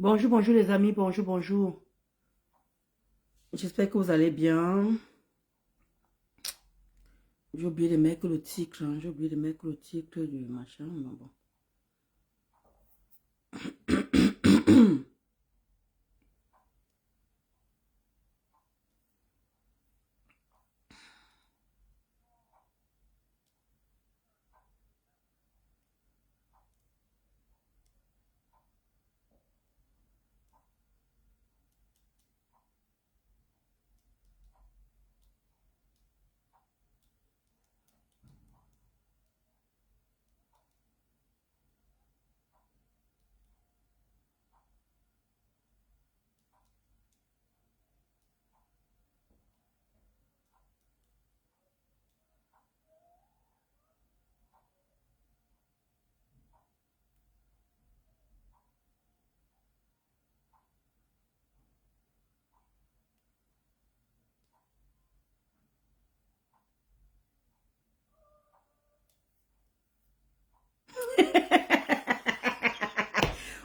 Bonjour, bonjour les amis, bonjour, bonjour. J'espère que vous allez bien. J'ai oublié de mettre le titre, hein. J'ai oublié de mettre le titre du machin, mais bon.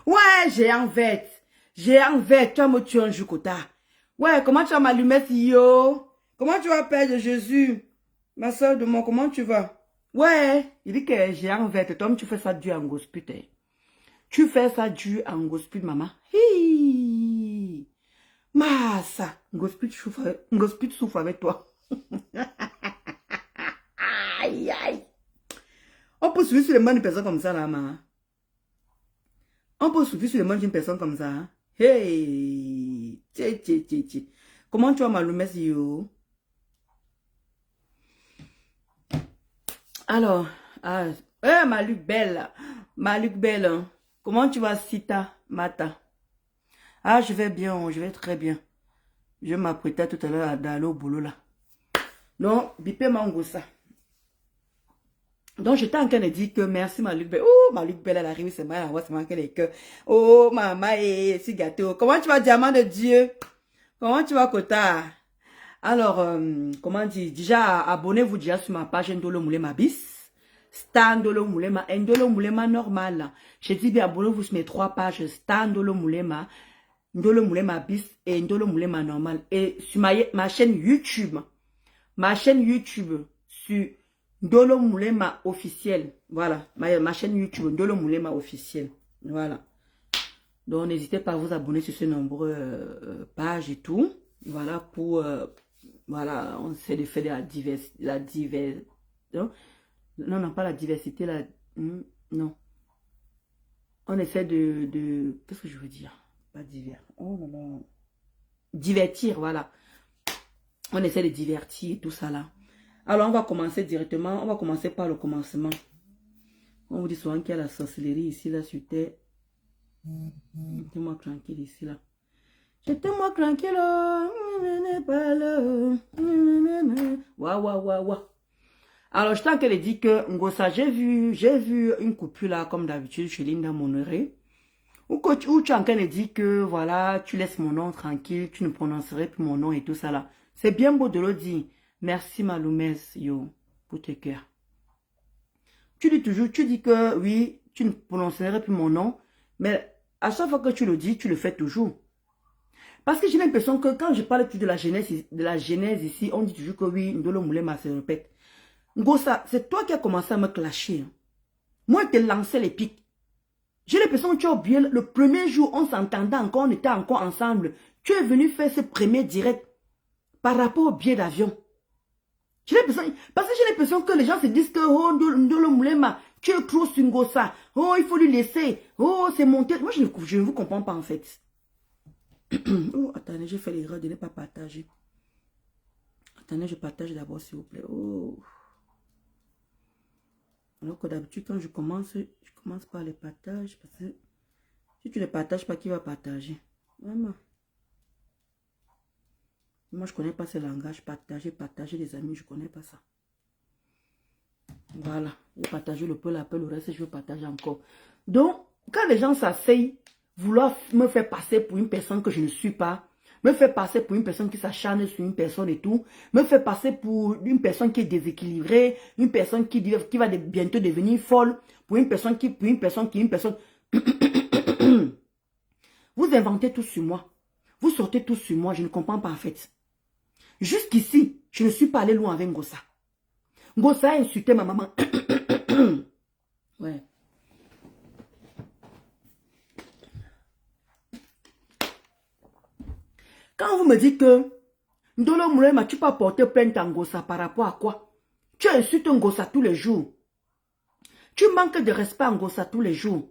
Ouais, j'ai en vête. J'ai en vête. Toi, me tues un Jukota. Ouais, comment tu vas m'allumer, yo? Comment tu vas, Père de Jésus? Ma soeur de moi, comment tu vas? Ouais, il dit que j'ai en vête. Toi, tu fais ça du en gospel. Hein. Tu fais ça du en gospel, maman. Hi. Massa. Gospel souffre avec toi. Aïe, aïe. On peut suivre sur les mains d'une personne comme ça, là, ma. On peut suivre sur les mains d'une personne comme ça. Hein? Hey! Tché, tché, tché, tché. Comment tu vas m'allumer, si yo? Alors, ma Luc Belle. Ma Luc Belle. Hein? Comment tu vas, Sita, Mata? Ah, je vais bien, je vais très bien. Je m'apprêtais tout à l'heure à d'aller au boulot, là. Non, bipé mangosa. Donc, j'étais en train de dire que merci, Maluc Belle. Oh, Maluc Belle, elle arrive, c'est mal, c'est manqué les cœurs. Oh, maman, et si gâteau. Comment tu vas, diamant de Dieu? Comment tu vas, Kota? Alors, comment dire? Déjà, abonnez-vous déjà sur ma page Ndolo Moulema Bis. Star Ndolo Moulema, Ndolo Moulema normal. Je dis bien, abonnez-vous sur mes trois pages. Star Ndolo Moulema, Ndolo Moulema Bis et Ndolo Moulema normal. Et sur ma chaîne YouTube. Ma chaîne YouTube sur Ndolo Moulema officiel. Voilà. Ma chaîne YouTube Ndolo Moulema officiel. Voilà. Donc, n'hésitez pas à vous abonner sur ces nombreuses pages et tout. Voilà, voilà, on essaie de faire de non, non, pas la diversité, non. On essaie qu'est-ce que je veux dire? Pas divers. Oh là là. Divertir, voilà. On essaie de divertir, tout ça là. Alors, on va commencer directement. On va commencer par le commencement. On vous dit souvent qu'il y a la sorcellerie ici, là, sur terre. Mettez-moi tranquille ici, là. Mettez-moi tranquille, là. Waouh, waouh, waouh, waouh. Alors, je t'en qu'elle dit que, Ngosa, j'ai vu une coupure, là, comme d'habitude, chez Linda Monoré. Où tu es en train de dire que, voilà, tu laisses mon nom tranquille, tu ne prononcerais plus mon nom et tout ça, là. C'est bien beau de le dire. Merci, Maloumès, yo, pour tes cœurs. Tu dis toujours, tu dis que oui, tu ne prononcerais plus mon nom, mais à chaque fois que tu le dis, tu le fais toujours. Parce que j'ai l'impression que quand je parle de la genèse ici, on dit toujours que oui, Ndolo Moulema se répète. Ngosa, c'est toi qui as commencé à me clasher. Hein. Moi, je t'ai lancé les pics. J'ai l'impression que tu as oublié le premier jour, on s'entendait encore, on était encore ensemble. Tu es venu faire ce premier direct par rapport au billet d'avion. Parce que j'ai l'impression que les gens se disent que oh, Ndolo Moulema, tu es trop sur Ngosa. Oh, il faut lui laisser. Oh, c'est mon tête. Moi, je ne vous comprends pas en fait. Oh, attendez, j'ai fait l'erreur de ne pas partager. Attendez, je partage d'abord, s'il vous plaît. Oh. Alors que d'habitude, quand je commence par les partages. Parce que si tu ne les partages pas, qui va partager? Vraiment. Moi, je ne connais pas ce langage. Partager les amis, je ne connais pas ça. Voilà. Je partage le peu, le reste, je veux partager encore. Donc, quand les gens s'asseyent, vouloir me faire passer pour une personne que je ne suis pas, me faire passer pour une personne qui s'acharne sur une personne et tout, me faire passer pour une personne qui est déséquilibrée, une personne qui va bientôt devenir folle, pour une personne. Vous inventez tout sur moi. Vous sortez tout sur moi. Je ne comprends pas en fait. Jusqu'ici, je ne suis pas allé loin avec Ngossa. Ngossa a insulté ma maman. Ouais. Quand vous me dites que Ndolo Moulema, tu peux porter plainte à Ngossa par rapport à quoi? Tu insultes Ngossa tous les jours. Tu manques de respect à Ngossa tous les jours.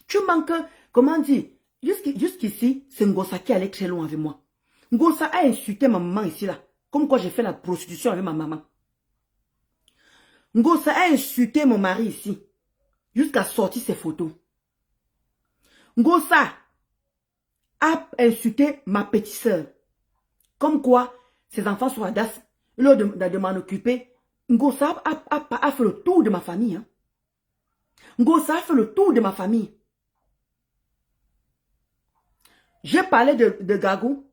Tu manques, comment dire, jusqu'ici, c'est Ngossa qui allait très loin avec moi. Ngossa a insulté ma maman ici là, comme quoi j'ai fait la prostitution avec ma maman. Ngossa a insulté mon mari ici, jusqu'à sortir ses photos. Ngossa a insulté ma petite soeur. Comme quoi, ses enfants sont à Das. Lors de m'en occuper, Ngossa a fait le tour de ma famille. Hein. Ngossa a fait le tour de ma famille. J'ai parlé de Gagou.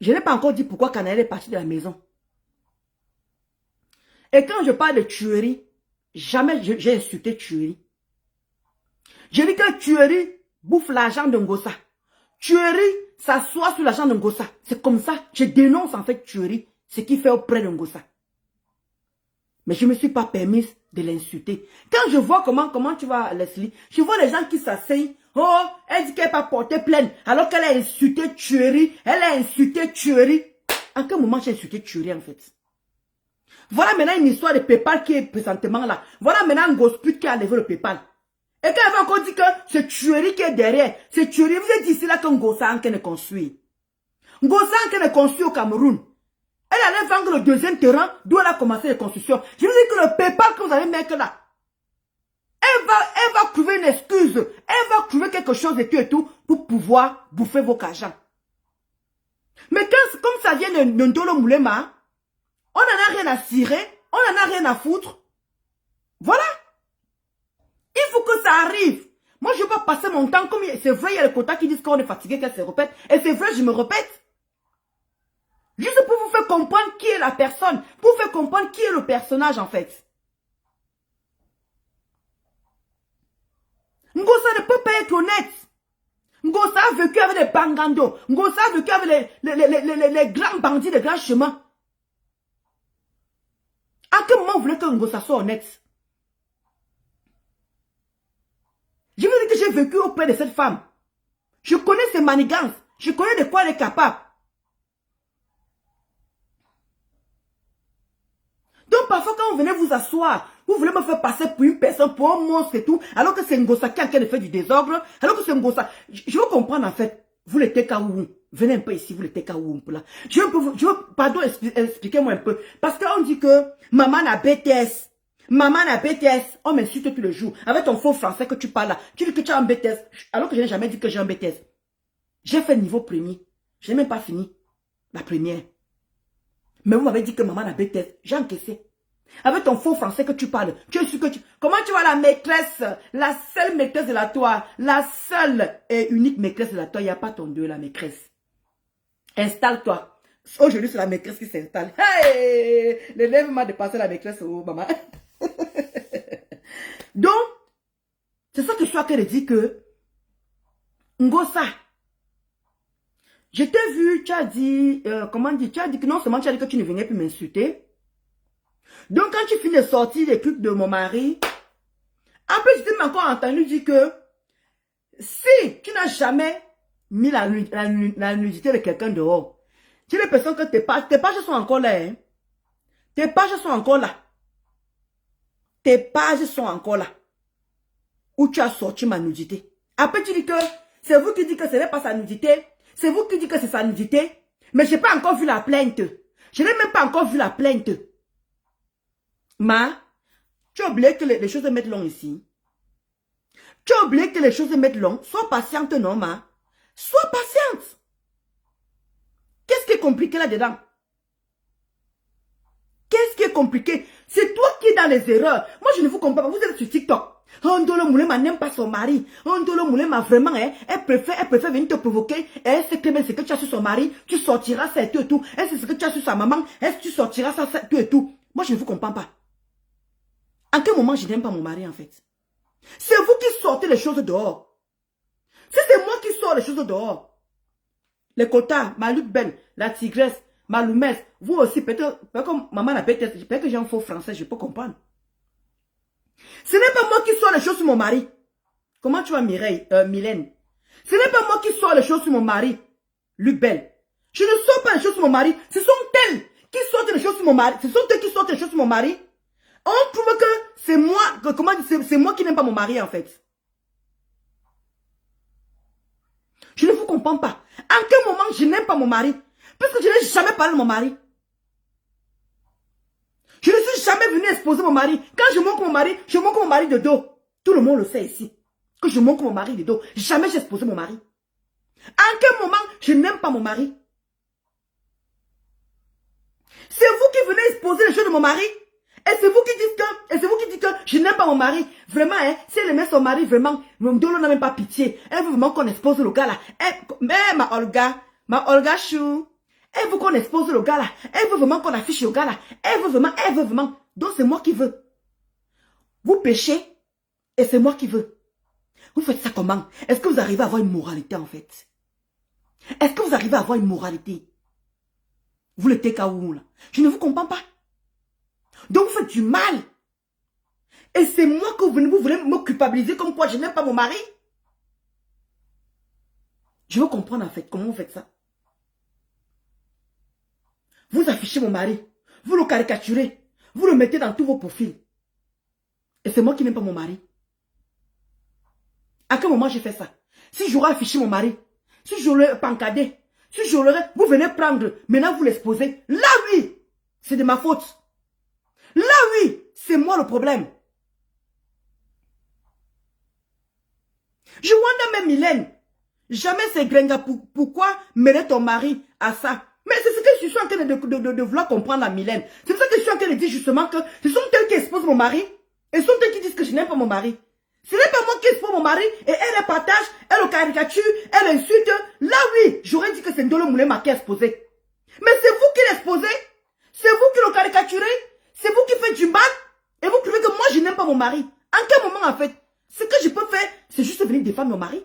Je n'ai pas encore dit pourquoi Canal est parti de la maison. Et quand je parle de tuerie, jamais j'ai insulté tuerie. Je dis que tuerie bouffe l'argent de Ngossa. Tuerie s'assoit sur l'argent de Ngossa. C'est comme ça. Je dénonce en fait tuerie, ce qui fait auprès de Ngossa. Mais je ne me suis pas permise de l'insulter. Quand je vois comment tu vas, Leslie, je vois les gens qui s'asseyent. Oh, elle dit qu'elle n'a pas porté plainte alors qu'elle a insulté tuerie. Elle a insulté tuerie. En quel moment j'ai insulté tuerie en fait? Voilà maintenant une histoire de PayPal qui est présentement là. Voilà maintenant un gosse pute qui a levé le PayPal. Et quand elle va encore dire que c'est tuerie qui est derrière. C'est tuerie. Vous êtes ici là que Ngossa Anke construit. Ngossa Anke construit au Cameroun. Elle allait vendre le deuxième terrain d'où elle a commencé les constructions. Je vous dis que le PayPal que vous allez mettre là, elle va trouver une excuse. Elle va trouver quelque chose et tout pour pouvoir bouffer vos cajans. Mais comme ça vient de Ndolo Moulema, on n'en a rien à cirer, on n'en a rien à foutre. Voilà. Il faut que ça arrive. Moi, je ne vais pas passer mon temps comme... C'est vrai, il y a les quotas qui disent qu'on est fatigué, qu'elle se répète. Et c'est vrai, je me répète. Juste pour vous faire comprendre qui est la personne. Pour vous faire comprendre qui est le personnage, en fait. Ngossa ne peut pas être honnête. Ngossa a vécu avec les bangandos. Ngossa a vécu avec les grands bandits, les grands chemins. À quel moment vous voulez que Ngossa soit honnête? Je veux dire que j'ai vécu auprès de cette femme. Je connais ses manigances. Je connais de quoi elle est capable. Donc parfois quand vous venez vous asseoir, vous voulez me faire passer pour une personne, pour un monstre et tout, alors que c'est Ngossa qui est en train de faire du désordre, alors que c'est Ngossa. Je veux comprendre en fait. Vous les Tekaouou. Venez un peu ici, vous les Tekaouou. Pardon, expliquez-moi un peu. Parce qu'on dit que maman a BTS. Maman a BTS. On m'insulte tous les jours. Avec ton faux français que tu parles là. Tu dis que tu as un BTS. Alors que je n'ai jamais dit que j'ai un BTS. J'ai fait niveau premier. Je n'ai même pas fini la première. Mais vous m'avez dit que maman a BTS. J'ai encaissé. Avec ton faux français que tu parles. Tu es sûr que tu... Comment tu vois la maîtresse? La seule maîtresse de la toi. La seule et unique maîtresse de la toi. Il n'y a pas ton deux, la maîtresse. Installe-toi. Aujourd'hui, c'est la maîtresse qui s'installe. Hey! L'élève m'a dépassé la maîtresse. Oh, maman. Donc, c'est ça que je suis en train de dire que Ngossa, je t'ai vu, tu as dit, comment dire, tu as dit que non seulement tu as dit que tu ne venais plus m'insulter. Donc, quand tu finis de sortir les trucs de mon mari, en plus, je t'ai encore entendu dire que si tu n'as jamais mis la nudité de quelqu'un dehors, tu as l'impression que tes pages sont encore là. Hein? Tes pages sont encore là. Tes pages sont encore là. Où tu as sorti ma nudité. Après, tu dis que c'est vous qui dites que ce n'est pas sa nudité. C'est vous qui dites que c'est sa nudité. Mais je n'ai pas encore vu la plainte. Je n'ai même pas encore vu la plainte. Ma, tu as oublié que les choses mettent long ici. Tu as oublié que les choses mettent long. Sois patiente, non, ma. Sois patiente. Qu'est-ce qui est compliqué là-dedans? Qu'est-ce qui est compliqué? C'est toi qui es dans les erreurs. Moi, je ne vous comprends pas. Vous êtes sur TikTok. Ndolo Moulema n'aime pas son mari. Ndolo Moulema vraiment, hein, elle préfère venir te provoquer. Et elle sait très bien ce que tu as sur son mari. Tu sortiras ça et tout et tout. Elle sait ce que tu as sur sa maman. Est-ce que tu sortiras ça, tout et tout. Moi, je ne vous comprends pas. En quel moment je n'aime pas mon mari, en fait? C'est vous qui sortez les choses dehors. Si c'est moi qui sors les choses dehors. Les quotas, ma lutte belle, la tigresse, ma loumesse, vous aussi, peut-être comme maman la bête, peut-être que j'ai un faux français, je peux comprendre. Ce n'est pas moi qui sors les choses sur mon mari. Comment tu vas, Mireille, Mylène? Ce n'est pas moi qui sors les choses sur mon mari, Luc Belle. Je ne sors pas les choses sur mon mari. Ce sont elles qui sortent les choses sur mon mari. Ce sont elles qui sortent les choses sur mon mari. On trouve que c'est moi, c'est moi qui n'aime pas mon mari, en fait. Je ne vous comprends pas. En quel moment je n'aime pas mon mari? Parce que je n'ai jamais parlé de mon mari. Je ne suis jamais venu exposer mon mari. Quand je montre mon mari, je montre mon mari de dos. Tout le monde le sait ici. Que je montre mon mari de dos. Jamais j'ai exposé mon mari. En quel moment je n'aime pas mon mari? C'est vous qui venez exposer les choses de mon mari. Et c'est vous qui dites que je n'aime pas mon mari. Vraiment, hein, si elle aimait son mari, vraiment, mon Dolo n'a même pas pitié. Elle veut vraiment qu'on expose le gars là. Mais ma Olga chou. Elle veut qu'on expose le gars là. Elle veut vraiment qu'on affiche le gars là. Elle veut vraiment. Donc c'est moi qui veux. Vous péchez et c'est moi qui veux. Vous faites ça comment? Est-ce que vous arrivez à avoir une moralité en fait? Est-ce que vous arrivez à avoir une moralité? Vous le TKO là. Je ne vous comprends pas. Donc vous faites du mal. Et c'est moi que vous voulez me culpabiliser comme quoi je n'aime pas mon mari. Je veux comprendre en fait comment vous faites ça. Vous affichez mon mari. Vous le caricaturez. Vous le mettez dans tous vos profils. Et c'est moi qui n'aime pas mon mari. À quel moment j'ai fait ça? Si j'aurais affiché mon mari, si je l'aurais pancadé, si je l'aurais, vous venez prendre, maintenant vous l'exposez. Là oui, c'est de ma faute. Là oui, c'est moi le problème. Je wonder même Mylène. Jamais c'est Grenga. Pourquoi mêler ton mari à ça? Mais c'est ce que je suis en train de vouloir comprendre à Mylène. C'est pour ça que je suis en train de dire justement que ce sont elles qui exposent mon mari. Et ce sont elles qui disent que je n'aime pas mon mari. Ce n'est pas moi qui expose mon mari et elle le partage, elle le caricature, elle insulte. Là oui, j'aurais dit que c'est Ndolo Moulema qui a exposé. Mais c'est vous qui l'exposez. C'est vous qui le caricaturez. C'est vous qui faites du mal. Et vous trouvez que moi je n'aime pas mon mari. En quel moment en fait? Ce que je peux faire, c'est juste venir défendre mon mari.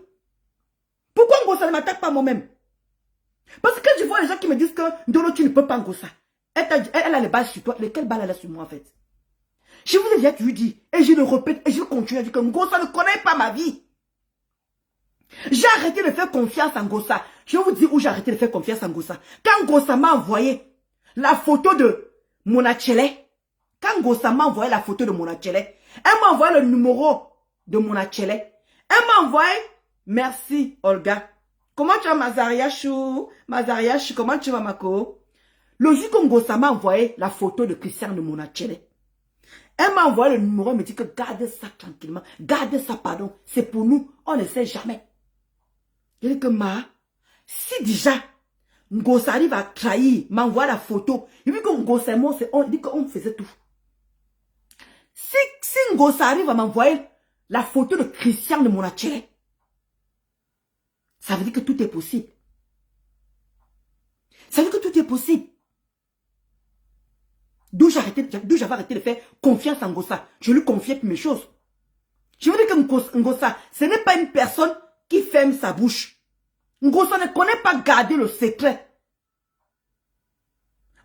Pourquoi Ngossa ne m'attaque pas moi-même? Parce que quand je vois les gens qui me disent que Ndolo tu ne peux pas Ngossa. Elle a les balles sur toi. Quelles balles elle a sur moi en fait? Je vous ai déjà dit, et je le répète, et je continue à dire que Ngossa ne connaît pas ma vie. J'ai arrêté de faire confiance en Ngossa. Je vais vous dire où j'ai arrêté de faire confiance en Ngossa. Quand Ngossa m'a envoyé la photo de Monachele, quand Ngossa m'a envoyé la photo de Monachele, elle m'a envoyé le numéro de Monachele. Elle m'a envoyé, merci Olga. Comment tu vas Mazariachou? Mazariachou, comment tu vas Mako? Le jour que Ngossa m'a envoyé la photo de Christian de Monachele, elle m'a envoyé le numéro, elle me dit que garde ça tranquillement, garde ça, pardon, c'est pour nous, on ne sait jamais. Je dis que si déjà, Ngossa arrive à trahir, m'envoie la photo, il dit que Ngossa et moi, on dit qu'on faisait tout. Si Ngossa arrive à m'envoyer la photo de Christian de Monachele, ça veut dire que tout est possible. Ça veut dire que tout est possible. D'où j'avais arrêté de faire confiance en Ngossa. Je lui confiais mes choses. Je veux dire que Ngossa, ce n'est pas une personne qui ferme sa bouche. Ngossa ne connaît pas garder le secret.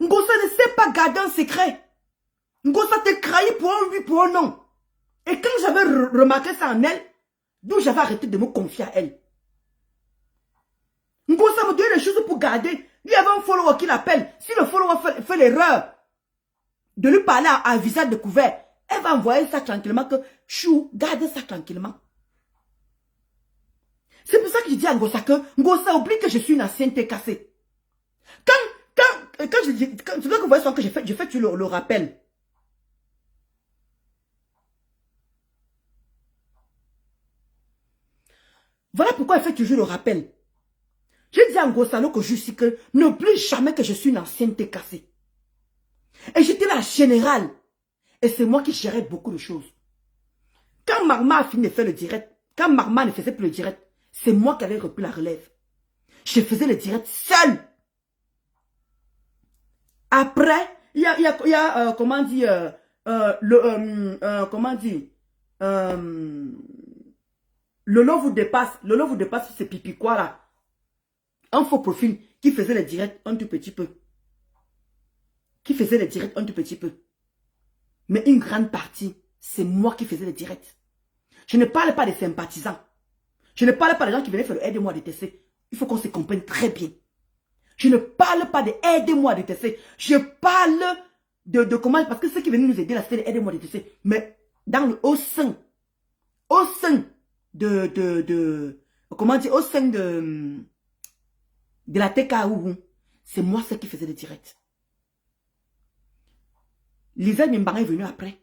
Ngossa ne sait pas garder un secret. Ngossa te trahit pour un oui, pour un non. Et quand j'avais remarqué ça en elle, d'où j'avais arrêté de me confier à elle. Ngossa me donne les choses pour garder. Il y avait un follower qui l'appelle. Si le follower fait l'erreur de lui parler à visage découvert, elle va envoyer ça tranquillement que chou, gardez ça tranquillement. C'est pour ça que je dis à Ngossa que Ngossa oublie que je suis une ancienneté cassée. Quand je dis, c'est là que vous voyez ce que j'ai fait tu le rappel. Voilà pourquoi elle fait toujours le rappel. Je dis à Ngossa que je suis que n'oublie jamais que je suis une ancienneté cassée. Et j'étais la générale. Et c'est moi qui gérais beaucoup de choses. Quand Marma a fini de faire le direct, quand Marma ne faisait plus le direct, c'est moi qui avais repris la relève. Je faisais le direct seul. Après, il y a comment dire, comment dire, le lot vous dépasse, c'est pipi quoi là. Un faux profil qui faisait les directs un tout petit peu. Mais une grande partie, c'est moi qui faisais les directs. Je ne parle pas des sympathisants. Je ne parle pas des gens qui venaient faire le aide-moi à détester. Il faut qu'on se comprenne très bien. Je ne parle pas de aide-moi à détester. Je parle de comment, parce que ceux qui venaient nous aider là, c'était aide-moi à détester. Mais au sein comment dire, au sein de la TKU, c'est moi celle qui faisait les directs. Lisa Mimbang est venue après.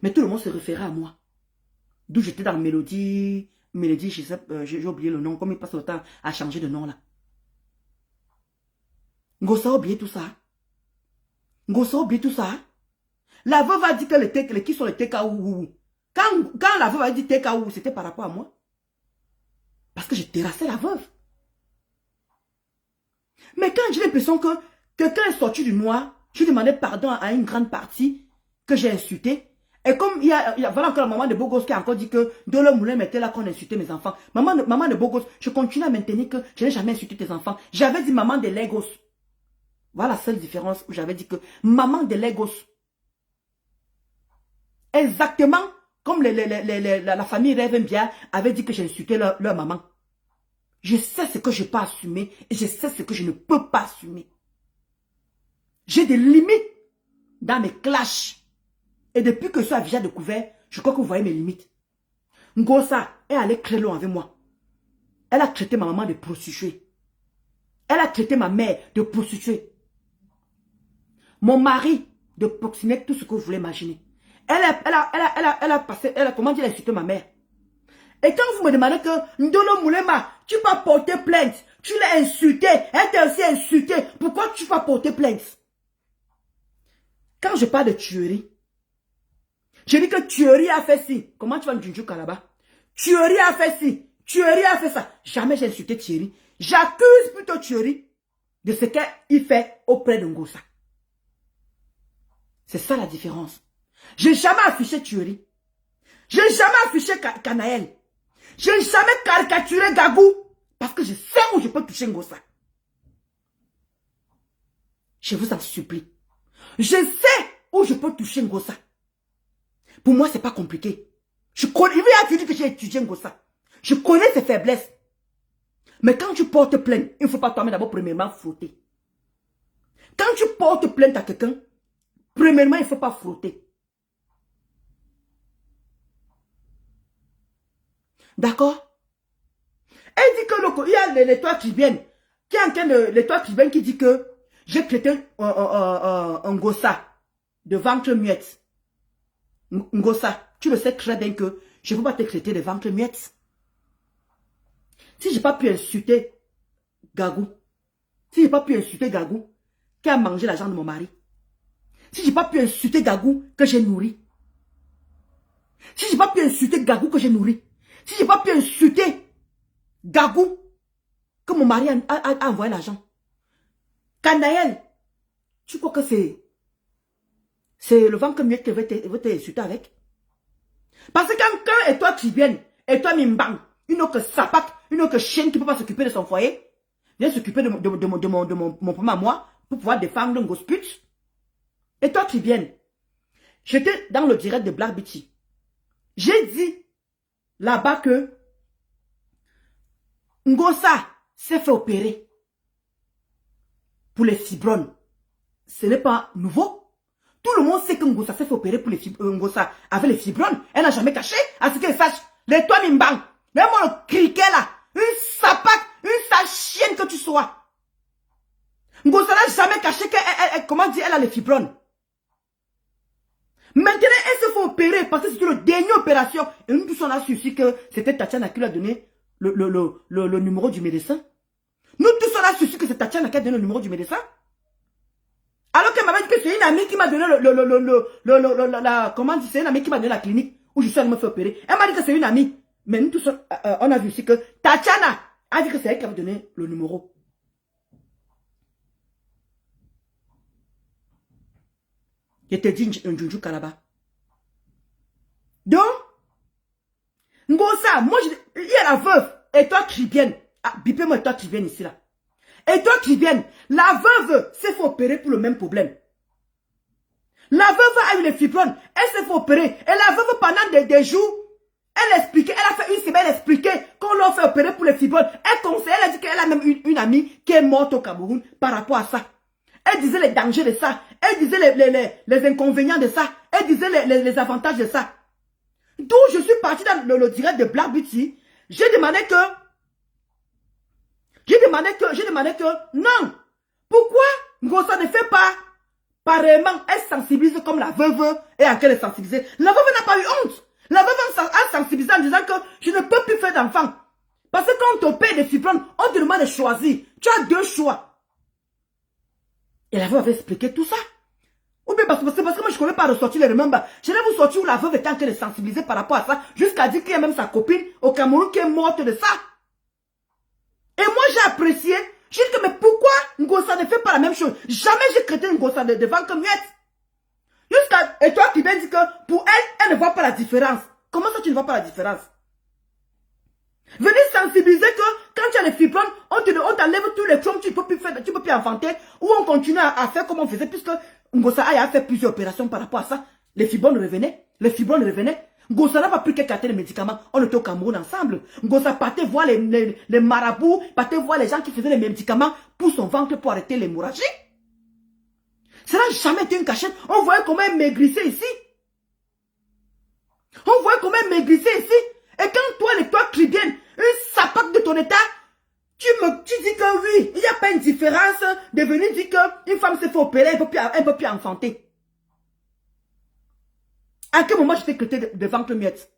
Mais tout le monde se référait à moi. D'où j'étais dans Mélodie, j'ai oublié le nom, comme il passe le temps à changer de nom là. Ngosa a oublié tout ça. La veuve a dit que qui sont les TKU. Quand la veuve a dit TKU, c'était par rapport à moi. Parce que j'ai terrassé la veuve. Mais quand j'ai l'impression que quelqu'un est sorti du noir, je demandais pardon à une grande partie que j'ai insulté. Et comme il y a voilà encore la maman de Bogos qui a encore dit que de l'homme moulin mettait là qu'on insultait mes enfants. Maman de Bogos, je continue à maintenir que je n'ai jamais insulté tes enfants. J'avais dit maman de Lagos. Voilà la seule différence où j'avais dit que maman de Lagos. Exactement comme la famille Rêve avait dit que j'ai insulté leur maman. Je sais ce que je peux assumer et je sais ce que je ne peux pas assumer. J'ai des limites dans mes clashs. Et depuis que ça a découvert, je crois que vous voyez mes limites. Ngosa est allée créer l'eau avec moi. Elle a traité ma maman de prostituée. Elle a traité ma mère de prostituée. Mon mari de proxénète, tout ce que vous voulez imaginer. Elle a passé, comment dire, elle a insulté ma mère. Et quand vous me demandez que Ndolo Moulema, tu vas porter plainte, tu l'as insulté, elle t'a aussi insulté, pourquoi tu vas porter plainte? Quand je parle de tuerie, je dis que tuerie a fait ci. Comment tu vas me dire là-bas? Tuerie a fait ci, tuerie a fait ça. Jamais j'ai insulté Thierry. J'accuse plutôt Thierry de ce qu'il fait auprès de Ngosa. C'est ça la différence. J'ai jamais affiché Thierry. J'ai jamais affiché Canaël. J'ai jamais caricaturé Gagou. Parce que je sais où je peux toucher Ngosa. Je vous en supplie. Je sais où je peux toucher Ngosa. Pour moi, c'est pas compliqué. Il va dire que j'ai étudié Ngosa. Je connais ses faiblesses. Mais quand tu portes plainte, il ne faut pas toi-même d'abord premièrement frotter. Quand tu portes plainte à quelqu'un, premièrement, il ne faut pas frotter. D'accord? Elle dit que il y a les toits qui viennent. Les toits qui viennent qui dit que j'ai traité un Ngosa de ventre muette. Ngosa, tu le sais très bien que je ne peux pas te traiter de ventre muette. Si je n'ai pas pu insulter Gagou, qui a mangé l'argent de mon mari, si je n'ai pas pu insulter Gagou que j'ai nourri, si je n'ai pas pu insulter Gagou que j'ai nourri, si je n'ai pas pu insulter Gagou que mon mari a envoyé l'argent, Canaël, tu crois que c'est le ventre muette que veut t'insulter avec? Parce que quand et toi qui viennent, et toi Mimbang, une autre sapac, une autre chienne qui ne peut pas s'occuper de son foyer, vient s'occuper de mon papa à moi, pour pouvoir défendre un gosput. Et toi qui viens, j'étais dans le direct de Black Bitchy. J'ai dit là-bas que Ngosa s'est fait opérer pour les fibromes. Ce n'est pas nouveau. Tout le monde sait que Ngosa s'est fait opérer pour les fibromes. Ngosa avec les fibromes. Elle n'a jamais caché. À ce qu'elle sache, les toi Mimbang, même le criquet là, une sapac, une sale chienne que tu sois. Ngosa n'a jamais caché qu'elle, comment dire, elle a les fibromes. Maintenant, elle se fait opérer parce que c'était la dernière opération. Et nous tous on a su aussi que c'était Tatiana qui lui a donné le numéro du médecin. Nous tous on a su que c'est Tatiana qui a donné le numéro du médecin. Alors qu'elle m'avait dit que c'est une amie qui m'a donné comment dire, c'est une amie qui m'a donné la clinique où je suis allée me faire opérer. Elle m'a dit que c'est une amie. Mais nous tous, on a vu aussi que Tatiana a dit que c'est elle qui avait donné le numéro. Je te dis un Junju Kalaba. Donc, Ngosa, moi, il y a la veuve. Et toi, Tribienne. Ah, bipez-moi, et toi, Tribienne ici, là. Et toi, Tribienne, la veuve s'est fait opérer pour le même problème. La veuve a eu les fibromes. Elle s'est fait opérer. Et la veuve, pendant des jours, elle expliquait, elle a fait une semaine, elle expliquait qu'on l'a fait opérer pour les fibromes. Elle conseillait, elle a dit qu'elle a même une amie qui est morte au Cameroun par rapport à ça. Elle disait les dangers de ça. Elle disait les inconvénients de ça. Elle disait les avantages de ça. D'où je suis parti dans le direct de Black Beauty. J'ai demandé que, non. Pourquoi Ngosa ne fait pas pareillement, elle sensibilise comme la veuve et à quelle elle est sensibilisée. La veuve n'a pas eu honte. La veuve a sensibilisé en disant que je ne peux plus faire d'enfant. Parce que quand on te paye des fibromes, on te demande de choisir. Tu as deux choix. Et la veuve avait expliqué tout ça. Ou bien parce que moi je ne connais pas ressortir les remembers. Je vais vous sortir où la veuve était en train de sensibiliser par rapport à ça. Jusqu'à dire qu'il y a même sa copine au Cameroun qui est morte de ça. Et moi j'ai apprécié. J'ai dit que mais pourquoi Ngosa ne fait pas la même chose? Jamais j'ai traité Ngosa devant que muette. Et toi qui viens dire que pour elle, elle ne voit pas la différence. Comment ça tu ne vois pas la différence? Venez sensibiliser que quand tu as les fibromes, on t'enlève tous les trompes, tu ne peux plus faire, tu peux plus enfanter. Ou on continue à faire comme on faisait, puisque Ngosa a fait plusieurs opérations par rapport à ça. Les fibromes revenaient. Les fibromes revenaient. Ngosa n'a pas pu qu'à les médicaments. On était au Cameroun ensemble. Ngosa partait voir les marabouts, partait voir les gens qui faisaient les médicaments pour son ventre pour arrêter l'hémorragie. Ça n'a jamais été une cachette. On voyait comment elle maigrissait ici. On voyait comment elle maigrissait ici. Et quand toi Tribienne, une sapate de ton état, tu dis que oui, il n'y a pas une différence de venir dire qu'une femme s'est fait opérer, elle ne peut plus enfanter. À quel moment je t'ai traité de ventre muette?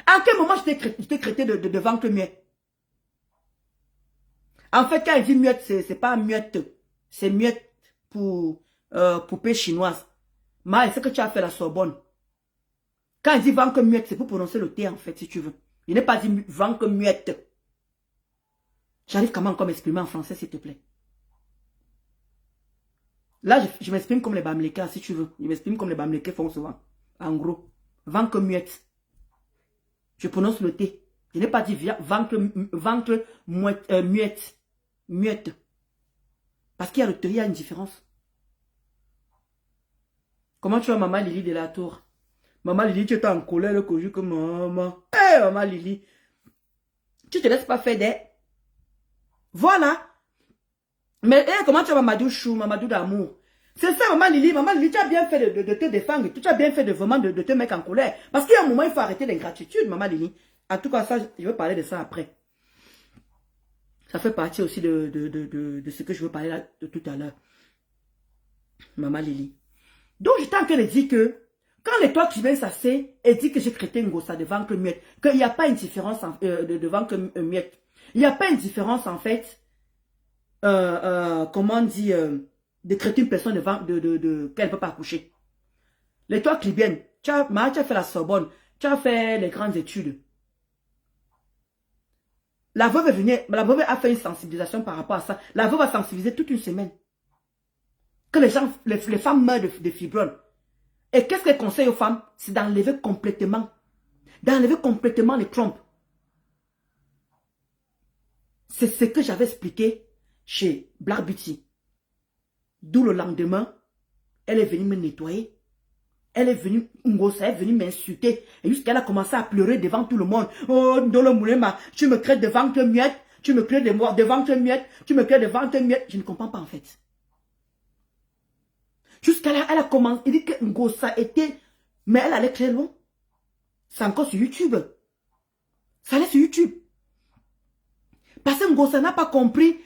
À quel moment je t'ai traité de ventre muette? En fait, quand elle dit muette, c'est pas muette. C'est muette pour poupée chinoise. Mais c'est que tu as fait la Sorbonne. Quand elle dit ventre muette, c'est pour prononcer le T en fait, si tu veux. Il n'est pas dit ventre muette. J'arrive comment encore m'exprimer en français, s'il te plaît. Là, je m'exprime comme les Bamlékais, si tu veux. Je m'exprime comme les Bamlékais font souvent. En gros, ventre muette. Je prononce le T. Je n'ai pas dit ventre muette. Muette. Parce qu'il y a une différence. Comment tu vois maman Lily de la Tour? Maman Lily, tu es en colère le coju comme maman. Eh, maman Lily. Tu te laisses pas faire des... Voilà. Mais comment tu vois Mamadou Chou, Mamadou d'amour? C'est ça, maman Lily, tu as bien fait de te défendre. Tu as bien fait de vraiment de te mettre en colère. Parce qu'il y a un moment, il faut arrêter l'ingratitude, maman Lily. En tout cas, ça, je vais parler de ça après. Ça fait partie aussi de ce que je veux parler là, de tout à l'heure. Maman Lily. Donc, j'étais en train de dire que quand les toi qui viens s'asseoir et dit que j'ai traité Ngosa de ventre muette, qu'il n'y a pas une différence de ventre muette. Il n'y a pas une différence en fait, comment on dit, de traiter une personne qu'elle ne peut pas accoucher. Les toi qui viennent, tu as fait la Sorbonne, tu as fait les grandes études. La veuve est venue, la veuve a fait une sensibilisation par rapport à ça. La veuve a sensibilisé toute une semaine. Que les femmes meurent de fibromes. Et qu'est-ce qu'elle conseille aux femmes? C'est d'enlever complètement les trompes. C'est ce que j'avais expliqué chez Black Beauty. D'où le lendemain, elle est venue me nettoyer. Elle est venue, Ngosa est venue m'insulter. Et jusqu'elle a commencé à pleurer devant tout le monde. Oh, Ndolo Moulema, tu me crées de ventre muette, tu me crées de ventre muette, tu me crées de ventre muette. Je ne comprends pas en fait. Jusqu'à là, elle a commencé, il dit que Ngosa était, mais elle allait très loin. C'est encore sur YouTube. Ça allait sur YouTube. Parce que Ngosa n'a pas compris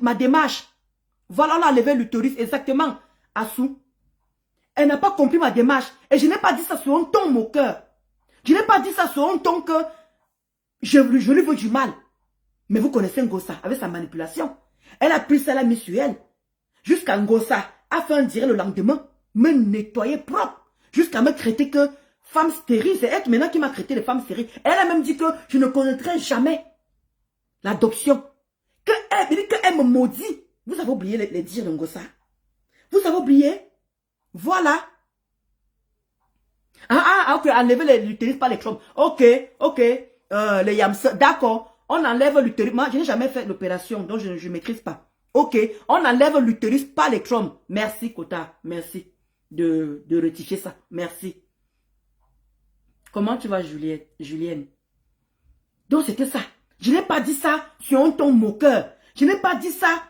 ma démarche. Voilà, on a enlevé l'utérus exactement à sous. Elle n'a pas compris ma démarche. Et je n'ai pas dit ça sur un ton moqueur. Je n'ai pas dit ça sur un ton que je lui veux du mal. Mais vous connaissez Ngosa avec sa manipulation. Elle a pris ça, elle a mis sur elle. Jusqu'à Ngosa a fait un direct le lendemain, me nettoyer propre. Jusqu'à me traiter que femme stérile. C'est elle maintenant qui m'a traité de femme stérile. Elle a même dit que je ne connaîtrai jamais l'adoption. Qu'elle me maudit. Vous avez oublié les dires de Ngosa. Vous avez oublié. Voilà. Ok, enlever l'utérus par les trompes. Ok, les yams, d'accord. On enlève l'utérus. Moi, je n'ai jamais fait l'opération, donc je ne maîtrise pas. Ok, on enlève l'utérus par les trompes. Merci, Kota, merci de rectifier ça. Merci. Comment tu vas, Julienne? Donc, c'était ça. Je n'ai pas dit ça sur un ton moqueur. Je n'ai pas dit ça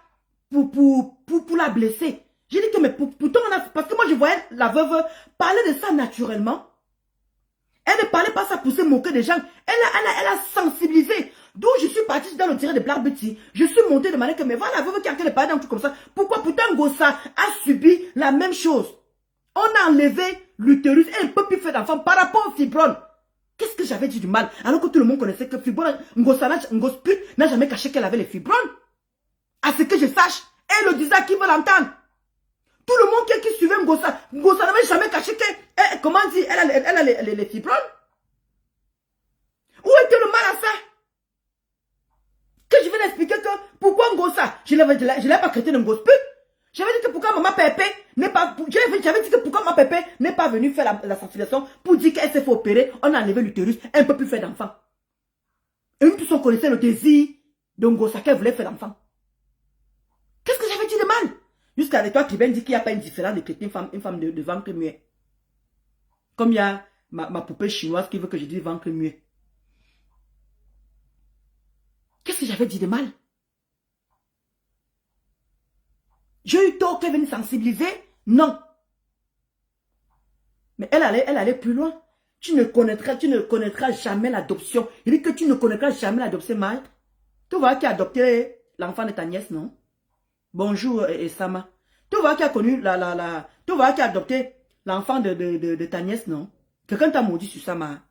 pour la blesser. J'ai dit que, mais pourtant, parce que moi, je voyais la veuve parler de ça naturellement. Elle ne parlait pas ça pour se moquer des gens. Elle a sensibilisé. D'où je suis partie dans le direct de Black Beauty. Je suis montée de manière que, mais voilà, la veuve qui a parlé d'un truc comme ça. Pourquoi pourtant Ngosa a subi la même chose? On a enlevé l'utérus. Elle ne peut plus faire d'enfant par rapport au fibrone. Qu'est-ce que j'avais dit du mal? Alors que tout le monde connaissait que fibrone, Ngosa n'a jamais caché qu'elle avait les fibrones. À ce que je sache, elle le disait à qui veut l'entendre. Tout le monde qui suivait Ngosa n'avait jamais caché que, comment dire, elle a les fibrones. Où était le mal à ça? Que je viens d'expliquer que, pourquoi Ngosa, je ne l'ai pas traité de Ngosput. J'avais dit que pourquoi maman Pépé n'est pas, j'avais dit que pourquoi maman Pépé n'est pas venue faire la sensibilisation pour dire qu'elle s'est fait opérer, on a enlevé l'utérus, elle ne peut plus faire d'enfant. Et nous tous on connaissait le désir de Ngosa qu'elle voulait faire d'enfant. Qu'est-ce que j'avais dit de mal? Jusqu'à l'étoile qui vient dire qu'il n'y a pas une différence de traiter une femme de ventre muet. Comme il y a ma poupée chinoise qui veut que je dise ventre muet. Qu'est-ce que j'avais dit de mal? J'ai eu tort qu'elle vienne sensibiliser? Non. Mais elle allait plus loin. Tu ne connaîtras jamais l'adoption. Il dit que tu ne connaîtras jamais l'adoption, Mike. Tu vois qui a adopté l'enfant de ta nièce, non? Bonjour, Esama. Tu vois qui a connu tu vois qui a adopté l'enfant de ta nièce, non? Quelqu'un t'a maudit sur ça, ma.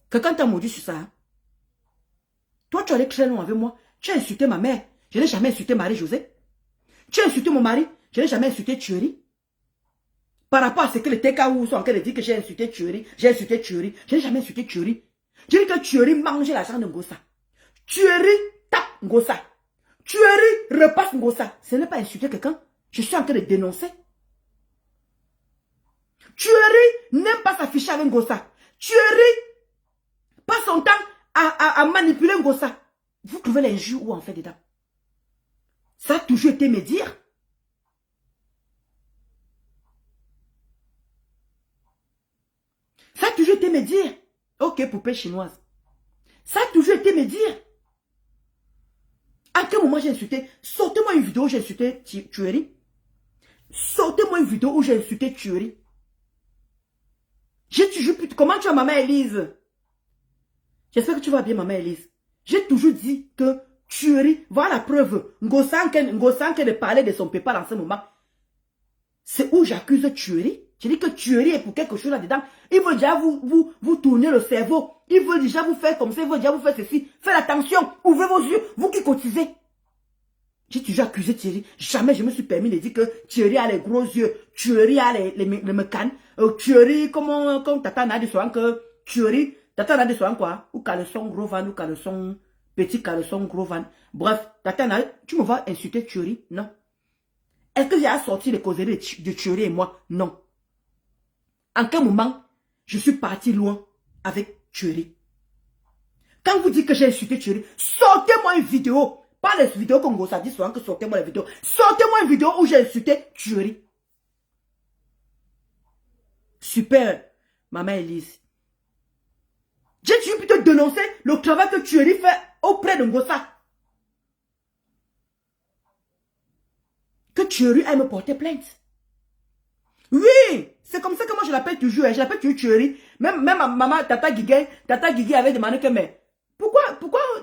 Quelqu'un t'a maudit sur ça. Toi, tu allais très loin avec moi. Tu as insulté ma mère. Je n'ai jamais insulté Marie-Josée. Tu as insulté mon mari. Je n'ai jamais insulté Thury. Par rapport à ce que les TKO sont en train de dire que j'ai insulté Thury. J'ai insulté Thury. Je n'ai jamais insulté Thury. J'ai dit que Thury mangeait l'argent de Ngosa. Thury tape Ngosa. Thury repasse Ngosa. Ce n'est pas insulter quelqu'un. Je suis en train de dénoncer. Thury n'aime pas s'afficher avec Ngosa. Thury passe son temps à manipuler Ngosa. Vous trouvez l'injure où en fait dedans? Ça a toujours été me dire. Ça a toujours été me dire. Ok, poupée chinoise. Ça a toujours été me dire. À quel moment j'ai insulté? Sortez-moi une vidéo où j'ai insulté Thury. Sortez-moi une vidéo où j'ai insulté Thury. J'ai toujours pu... Comment tu vas, maman Elise? J'espère que tu vas bien, maman Elise. J'ai toujours dit que Thury, voilà la preuve. Ngosa de parler de son papa dans ce moment. C'est où j'accuse Thury. Je dis que Thury est pour quelque chose là-dedans. Il veut déjà vous tourner le cerveau. Il veut déjà vous faire comme ça. Il veut déjà vous faire ceci. Faites attention. Ouvrez vos yeux. Vous qui cotisez. J'ai toujours accusé Thury. Jamais je me suis permis de dire que Thury a les gros yeux. Thury a les mécanes. Thury, comme Tata n'a dit souvent que Thury, Tata n'a dit souvent quoi? Ou caleçon gros van, ou caleçon petit caleçon gros van. Bref, Tata n'a, tu me vois insulter Thury? Non. Est-ce que j'ai sorti les causeries de Thury et moi? Non. En quel moment je suis parti loin avec Thury? Quand vous dites que j'ai insulté Thury, sortez-moi une vidéo. Pas les vidéos comme Ngosa dit souvent que sortez-moi les vidéos. Sortez-moi une vidéo où j'ai insulté Thury. Super, maman Elise. J'ai toujours pu te dénoncer le travail que Thury fait auprès de Ngosa. Que Thury aille me porter plainte. Oui, c'est comme ça que moi je l'appelle toujours. Je l'appelle toujours Thury. Même ma maman, Tata Guigui avait demandé que, mais pourquoi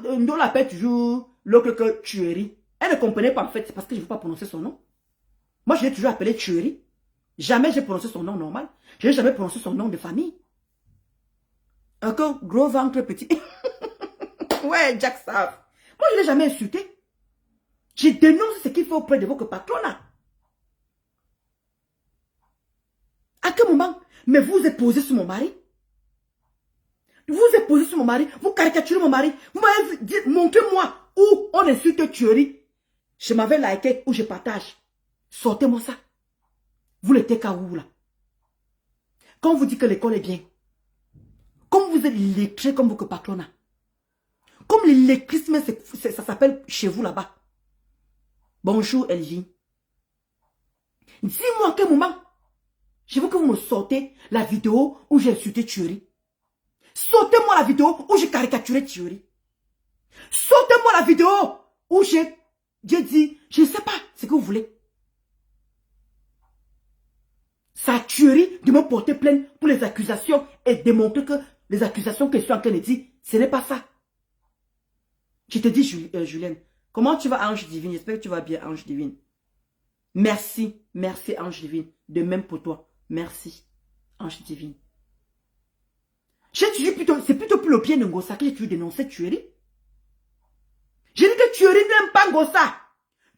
on l'appelle toujours l'autre que Thury? Elle ne comprenait pas en fait, c'est parce que je ne veux pas prononcer son nom. Moi je l'ai toujours appelé Thury. Jamais j'ai prononcé son nom normal. Je n'ai jamais prononcé son nom de famille. Encore gros ventre petit. Ouais, Jack Staff. Moi je ne l'ai jamais insulté. Je dénonce ce qu'il fait auprès de votre patronat. À quel moment? Mais vous êtes posé sur mon mari. Vous êtes posé sur mon mari. Vous caricaturez mon mari. Vous m'avez dit, montrez-moi où on insulte tuerie. Je m'avais liké ou je partage. Sortez-moi ça. Vous le TK où là? Quand on vous dit que l'école est bien. Comme vous êtes lettré comme votre patronat. Comme l'électrisme, ça s'appelle chez vous là-bas. Bonjour Elvie. Dis-moi à quel moment je veux que vous me sortez la vidéo où j'ai insulté tuerie. Sortez-moi la vidéo où j'ai caricaturé tuerie. Sortez-moi la vidéo où j'ai dit, je ne sais pas ce que vous voulez. Ça tuerie de me porter plainte pour les accusations et démontrer que les accusations que je suis en train de dire, ce n'est pas ça. Je te dis, Julienne, comment tu vas, Ange Divine? J'espère que tu vas bien, Ange Divine. Merci, merci, Ange Divine. De même pour toi. Merci, Ange Divine. C'est plutôt pour le bien de Ngossa que j'ai toujours dénoncé tuerie. Je dis que tuerie n'aime pas Ngossa.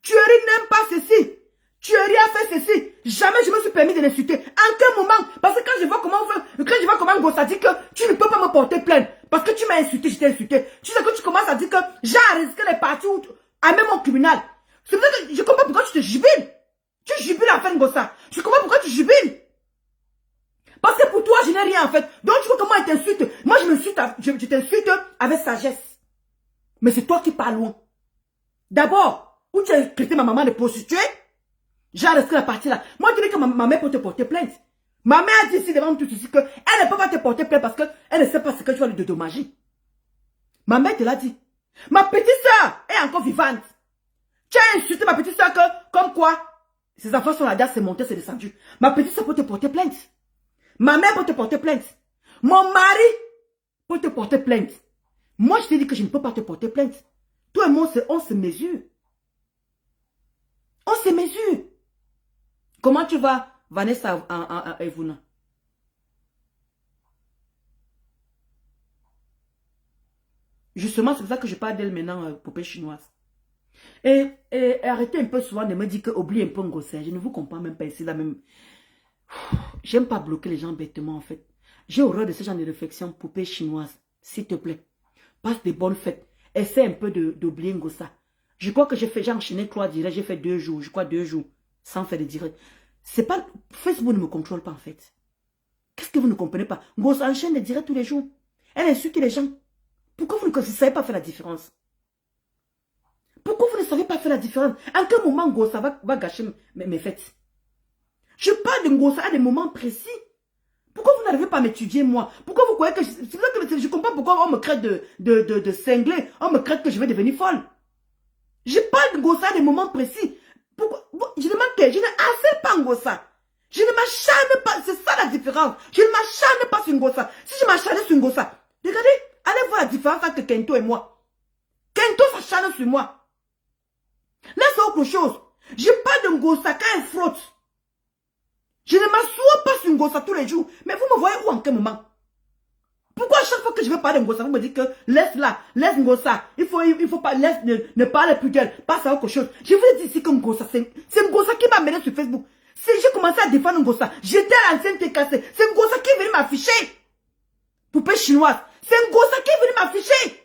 Tuerie n'aime pas ceci. Tuerie a fait ceci. Jamais je me suis permis de l'insulter. En quel moment? Parce que quand je vois comment Ngossa dit que tu ne peux pas me porter plainte. Parce que tu m'as insulté, je t'ai insulté. Tu sais que tu commences à dire que j'ai risqué les parties à même au tribunal. C'est pour ça que je comprends pourquoi tu te jubiles. Tu jubiles en fait Ngossa. Je comprends pourquoi tu jubiles. Parce que pour toi, je n'ai rien en fait. Donc tu vois comment elle t'insulte. Moi, je t'insulte avec sagesse. Mais c'est toi qui parles loin. D'abord, où tu as traité ma maman de prostituée, j'ai arrêté la partie là. Moi, je dis que ma mère peut te porter plainte. Ma mère a dit ici devant tout ceci qu'elle ne peut pas te porter plainte parce qu'elle ne sait pas ce que tu vas lui dédommager. Ma mère te l'a dit. Ma petite soeur est encore vivante. Tu as insulté ma petite soeur comme quoi ses enfants sont là-dedans, c'est monté, c'est descendu. Ma petite soeur peut te porter plainte. Ma mère peut te porter plainte. Mon mari peut te porter plainte. Moi, je t'ai dit que je ne peux pas te porter plainte. Toi et moi, on se mesure. On se mesure. Comment tu vas, Vanessa Evuna? Justement, c'est pour ça que je parle d'elle maintenant, poupée chinoise. Et arrêtez un peu souvent de me dire que oublie un peu Ngossa. Je ne vous comprends même pas ici, là même. J'aime pas bloquer les gens bêtement en fait. J'ai horreur de ce genre de réflexion, poupée chinoise. S'il te plaît, passe des bonnes fêtes. Essaie un peu d'oublier Ngossa. Je crois que j'ai enchaîné 3 directs, j'ai fait 2 jours, je crois 2 jours, sans faire de directs. C'est pas, Facebook ne me contrôle pas en fait. Qu'est-ce que vous ne comprenez pas? Ngossa enchaîne des directs tous les jours. Elle insulte les gens. Pourquoi vous ne savez pas faire la différence? Pourquoi vous ne savez pas faire la différence? En quel moment Ngossa va gâcher mes fêtes? Je parle de Ngossa à des moments précis. Pourquoi vous n'arrivez pas à m'étudier, moi? Pourquoi vous croyez que... Je comprends pourquoi on me crée de cinglé. On me crée que je vais devenir folle. Je parle de Ngossa à des moments précis. Pourquoi? Je demande que je n'harcèle pas Ngossa. Je ne m'acharne pas. C'est ça la différence. Je ne m'acharne pas sur Ngossa. Si je m'acharne sur Ngossa, regardez, allez voir la différence entre Kento et moi. Kento s'acharne sur moi. Là, c'est autre chose. Je parle de Ngossa quand elle frotte. Je ne m'assois pas sur Ngossa tous les jours. Mais vous me voyez où en quel moment? Pourquoi à chaque fois que je veux parler de Ngossa, vous me dites que laisse-la, laisse Ngossa. Il faut pas, ne parle plus d'elle. Passe à autre chose. Je vous ai dit ici que Ngossa, c'est Ngossa qui m'a amené sur Facebook. Si j'ai commencé à défendre Ngossa, j'étais à l'ancienne TKC. C'est Ngossa qui est venu m'afficher. Poupée chinoise. C'est Ngossa qui est venu m'afficher.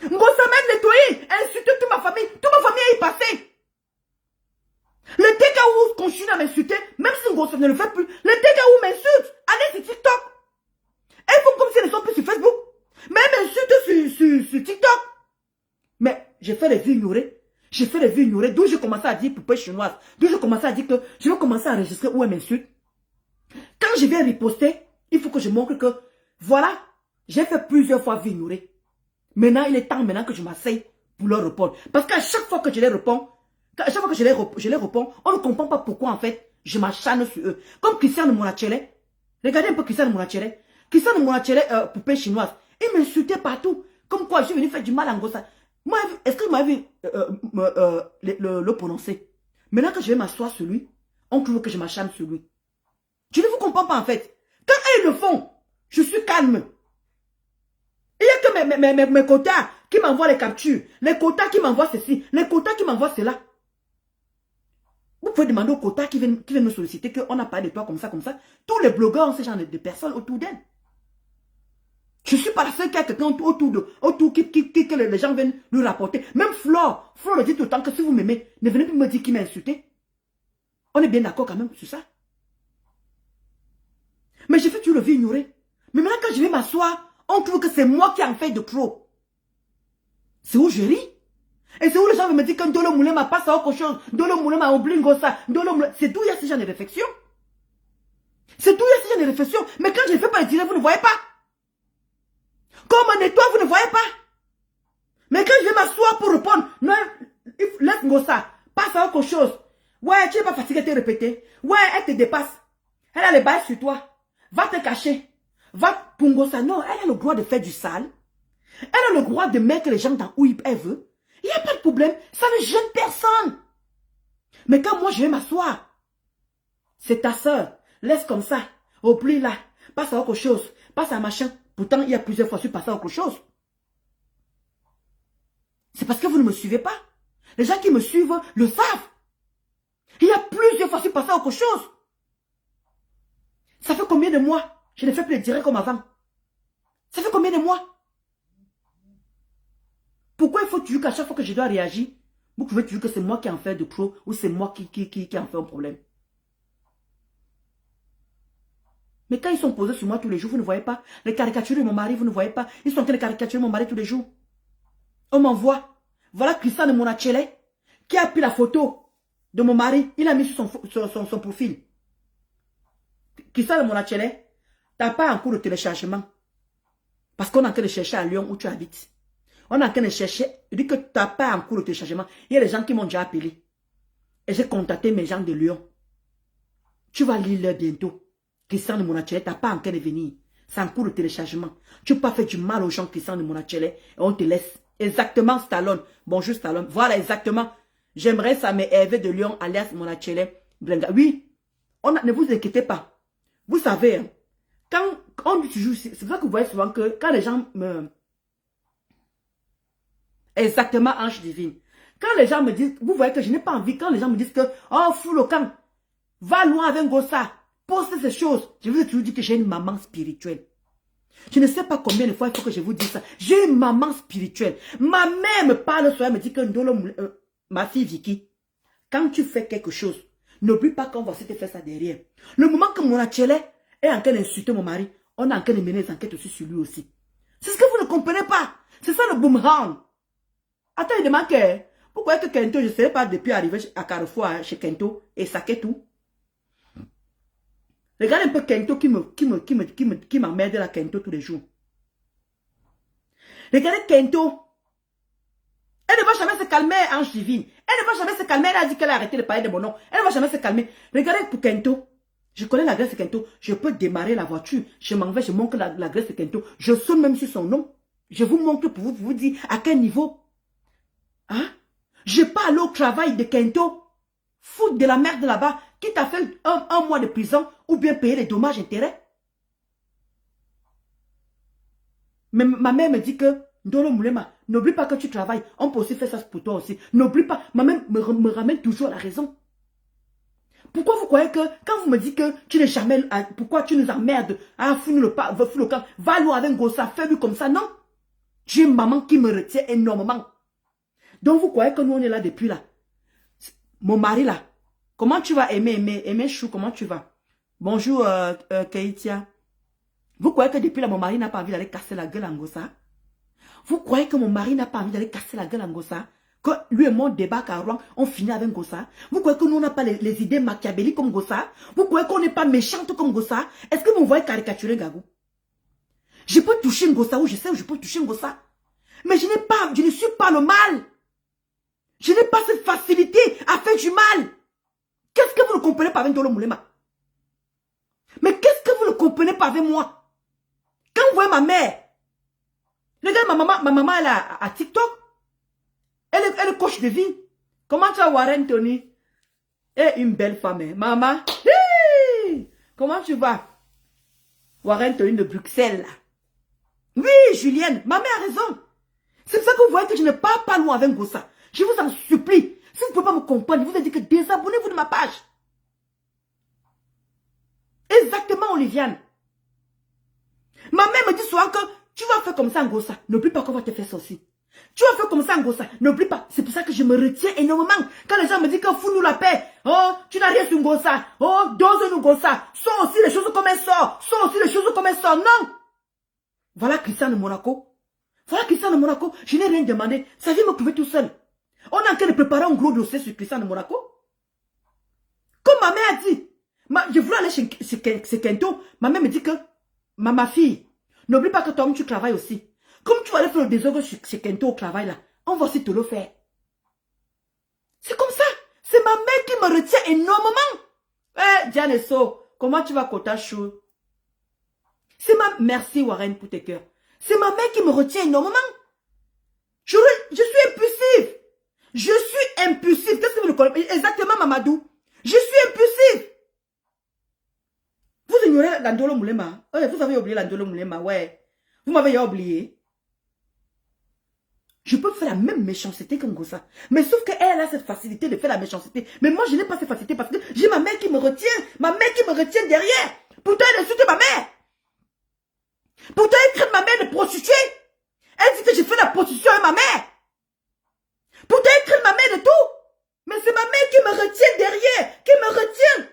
Ngossa m'a nettoyé, insulté toute ma famille. Toute ma famille est passée. Le TKO continue à m'insulter, même si Ngossa ne le fait plus. Le TKO m'insulte. Allez sur TikTok. Elles font comme si elles ne sont plus sur Facebook. Mais elles m'insultent sur TikTok. Mais j'ai fait les vues ignorées. J'ai fait les vues ignorées. D'où j'ai commencé à dire poupée chinoise. D'où j'ai commencé à dire que je vais commencer à enregistrer où elles m'insultent. Quand je viens riposter, il faut que je montre que, voilà, j'ai fait plusieurs fois vues ignorées. Maintenant, il est temps que je m'asseye pour leur répondre. Parce qu'à chaque fois que je les réponds, à chaque fois que je les réponds, on ne comprend pas pourquoi en fait, je m'acharne sur eux. Comme Christian Mounachele. Regardez un peu Christian Mounachele. Christian Mounachele, poupée chinoise. Il m'insultait partout. Comme quoi, je suis venu faire du mal à Ngossa. Moi, est-ce que vous m'avez vu le prononcer? Maintenant que je vais m'asseoir sur lui, on trouve que je m'acharne sur lui. Je ne vous comprends pas en fait. Quand ils le font, je suis calme. Il y a que mes quotas qui m'envoient les captures, les quotas qui m'envoient ceci, les quotas qui m'envoient cela. Vous pouvez demander aux quotas qui viennent me solliciter qu'on a parlé de toi comme ça, comme ça. Tous les blogueurs ont ce genre de personnes autour d'elles. Je ne suis pas la seule qui a quelqu'un autour que les gens viennent nous rapporter. Même Flore me dit tout le temps que si vous m'aimez, ne venez plus me dire qui m'a insulté. On est bien d'accord quand même sur ça. Mais j'ai fait tout le vie ignorer. Mais maintenant quand je vais m'asseoir, on trouve que c'est moi qui en fais de pro. C'est où je ris. Et c'est où les gens me disent que Ndolo Moulema passe à autre chose. Ndolo Moulema oblingo ça. C'est d'où il y a ce genre de réflexion. C'est d'où il y a ce genre de réflexion. Mais quand je ne fais pas le tirer, vous ne voyez pas. Comme on nettoie, vous ne voyez pas. Mais quand je vais m'asseoir pour répondre, non, laisse Ngossa, passe à autre chose. Ouais, tu n'es pas fatigué de te répéter. Ouais, elle te dépasse. Elle a les balles sur toi. Va te cacher. Va pour Ngossa. Non, elle a le droit de faire du sale. Elle a le droit de mettre les gens dans où elle veut. Il n'y a pas de problème. Ça ne gêne personne. Mais quand moi je vais m'asseoir, c'est ta soeur. Laisse comme ça. Oublie là. Passe à autre chose. Passe à machin. Pourtant, il y a plusieurs fois, je suis passé à autre chose. C'est parce que vous ne me suivez pas. Les gens qui me suivent le savent. Il y a plusieurs fois, je suis passé à autre chose. Ça fait combien de mois? Je ne fais plus le direct comme avant. Ça fait combien de mois? Pourquoi il faut toujours qu'à chaque fois que je dois réagir, vous pouvez toujours que c'est moi qui en fais de pro ou c'est moi qui en fais un problème? Mais quand ils sont posés sur moi tous les jours, vous ne voyez pas. Les caricatures de mon mari, vous ne voyez pas. Ils sont en train de caricaturer mon mari tous les jours. On m'envoie. Voilà Christian de Monachele qui a pris la photo de mon mari. Il a mis sur son profil. Christian de Monachele, t'as pas en cours de téléchargement. Parce qu'on est en train de chercher à Lyon où tu habites. On est en train de chercher. Il dit que tu n'as pas en cours de téléchargement. Il y a des gens qui m'ont déjà appelé. Et j'ai contacté mes gens de Lyon. Tu vas lire leur bientôt. Christian de Monachele, tu n'as pas en train de venir. C'est en cours de téléchargement. Tu ne peux pas faire du mal aux gens Christian de Monachele. Et on te laisse. Exactement Stallone. Bonjour Stallone. Voilà exactement. J'aimerais ça mais Hervé de Lyon, alias Monachele. Oui. Ne vous inquiétez pas. Vous savez, hein, quand on dit toujours, c'est ça que vous voyez souvent que quand les gens me... Exactement, Ange Divine. Quand les gens me disent, vous voyez que je n'ai pas envie, quand les gens me disent que, oh, fou le camp, va loin avec Ngossa, poste ces choses. Je vous ai toujours dit que j'ai une maman spirituelle. Je ne sais pas combien de fois il faut que je vous dise ça. J'ai une maman spirituelle. Ma mère me parle soir, elle me dit que ma fille Vicky, quand tu fais quelque chose, n'oublie pas qu'on va aussi te faire ça derrière. Le moment que mon Achele est en train d'insulter mon mari, on est en train de mener des enquêtes aussi sur lui aussi. C'est ce que vous ne comprenez pas. C'est ça le boomerang. Attends, il demande que, pourquoi que Kento, je ne sais pas depuis arriver à Carrefour chez Kento et saquer tout. Regarde un peu Kento qui m'emmerde la Kento tous les jours. Regardez Kento. Elle ne va jamais se calmer, Ange Divine. Elle ne va jamais se calmer. Elle a dit qu'elle a arrêté de parler de mon nom. Elle ne va jamais se calmer. Regardez pour Kento. Je connais l'adresse de Kento. Je peux démarrer la voiture. Je m'en vais, je montre l'adresse de Kento. Je sonne même sur son nom. Je vous montre pour vous dire à quel niveau. Hein? Je parle au travail de Kento. Foutre de la merde là-bas. Qui t'a fait un mois de prison ou bien payer les dommages intérêts. Mais ma mère me dit que Ndolo Moulema, n'oublie pas que tu travailles. On peut aussi faire ça pour toi aussi. N'oublie pas. Ma mère me ramène toujours la raison. Pourquoi vous croyez que quand vous me dites que tu n'es jamais... Pourquoi tu nous emmerdes? Ah, fous le camp. Va loin avec Ngossa. Fais-lui comme ça. Non. J'ai une maman qui me retient énormément. Donc vous croyez que nous on est là depuis là. Mon mari là. Comment tu vas aimer Chou, comment tu vas? Bonjour Keitia. Vous croyez que depuis là mon mari n'a pas envie d'aller casser la gueule à Ngossa? Vous croyez que mon mari n'a pas envie d'aller casser la gueule à Ngossa? Que lui et moi on débarque à Rouen, on finit avec Ngossa? Vous croyez que nous on n'a pas les idées machiavéliques comme Ngossa? Vous croyez qu'on n'est pas méchante comme Ngossa? Est-ce que vous voyez caricaturer Gagou? Je peux toucher Ngossa où je sais où je peux toucher Ngossa. Mais je ne suis pas le mal. Je n'ai pas cette facilité à faire du mal. Qu'est-ce que vous ne comprenez pas avec Ndolo Moulema? Mais qu'est-ce que vous ne comprenez pas avec moi? Quand vous voyez ma mère, regardez ma maman elle a à TikTok. Elle est coach de vie. Comment tu vas Warren Tony? Et une belle femme, hein? Maman. Hi! Comment tu vas? Warren Tony de Bruxelles. Là. Oui, Julienne, ma mère a raison. C'est pour ça que vous voyez que je ne parle pas loin avec Ngossa. Je vous en supplie. Si vous ne pouvez pas me comprendre, je vous ai dit que désabonnez-vous de ma page. Exactement, Oliviane. Ma mère me dit souvent que tu vas faire comme ça, Ngossa. N'oublie pas qu'on va te faire ça aussi. Tu vas faire comme ça, Ngossa. N'oublie pas. C'est pour ça que je me retiens énormément. Quand les gens me disent que fous-nous la paix. Oh, tu n'as rien sur Ngossa. Oh, dose-nous Ngossa. Sors aussi les choses comme elles sortent. Sors aussi les choses comme elles sortent. Non. Voilà Christian de Monaco. Voilà Christian de Monaco. Je n'ai rien demandé. Ça vient me prouver tout seul. On est en train de préparer un gros dossier sur Christian de Monaco. Comme ma mère a dit. Je voulais aller chez Kento. Ma mère me dit que, ma fille, n'oublie pas que toi, tu travailles aussi. Comme tu vas aller faire le désordre chez Kento au travail là, on va aussi te le faire. C'est comme ça. C'est ma mère qui me retient énormément. Eh, Diane So, comment tu vas, Kota Chou? C'est ma... Merci Warren pour tes cœurs. C'est ma mère qui me retient énormément. Je suis impulsive. Je suis impulsive. Qu'est-ce que vous le connaissez? Exactement, Mamadou. Je suis impulsive. Vous ignorez l'Andolo Moulema. Ouais, vous avez oublié l'Andolo Moulema, ouais. Vous m'avez oublié. Je peux faire la même méchanceté que Ngossa. Mais sauf qu'elle a cette facilité de faire la méchanceté. Mais moi, je n'ai pas cette facilité parce que j'ai ma mère qui me retient. Ma mère qui me retient derrière. Pourtant, elle insulte ma mère. Pourtant, elle traite ma mère de prostituée. Elle dit que j'ai fait la prostitution avec ma mère. Pourtant, elle traite ma mère de tout. Mais c'est ma mère qui me retient derrière. Qui me retient.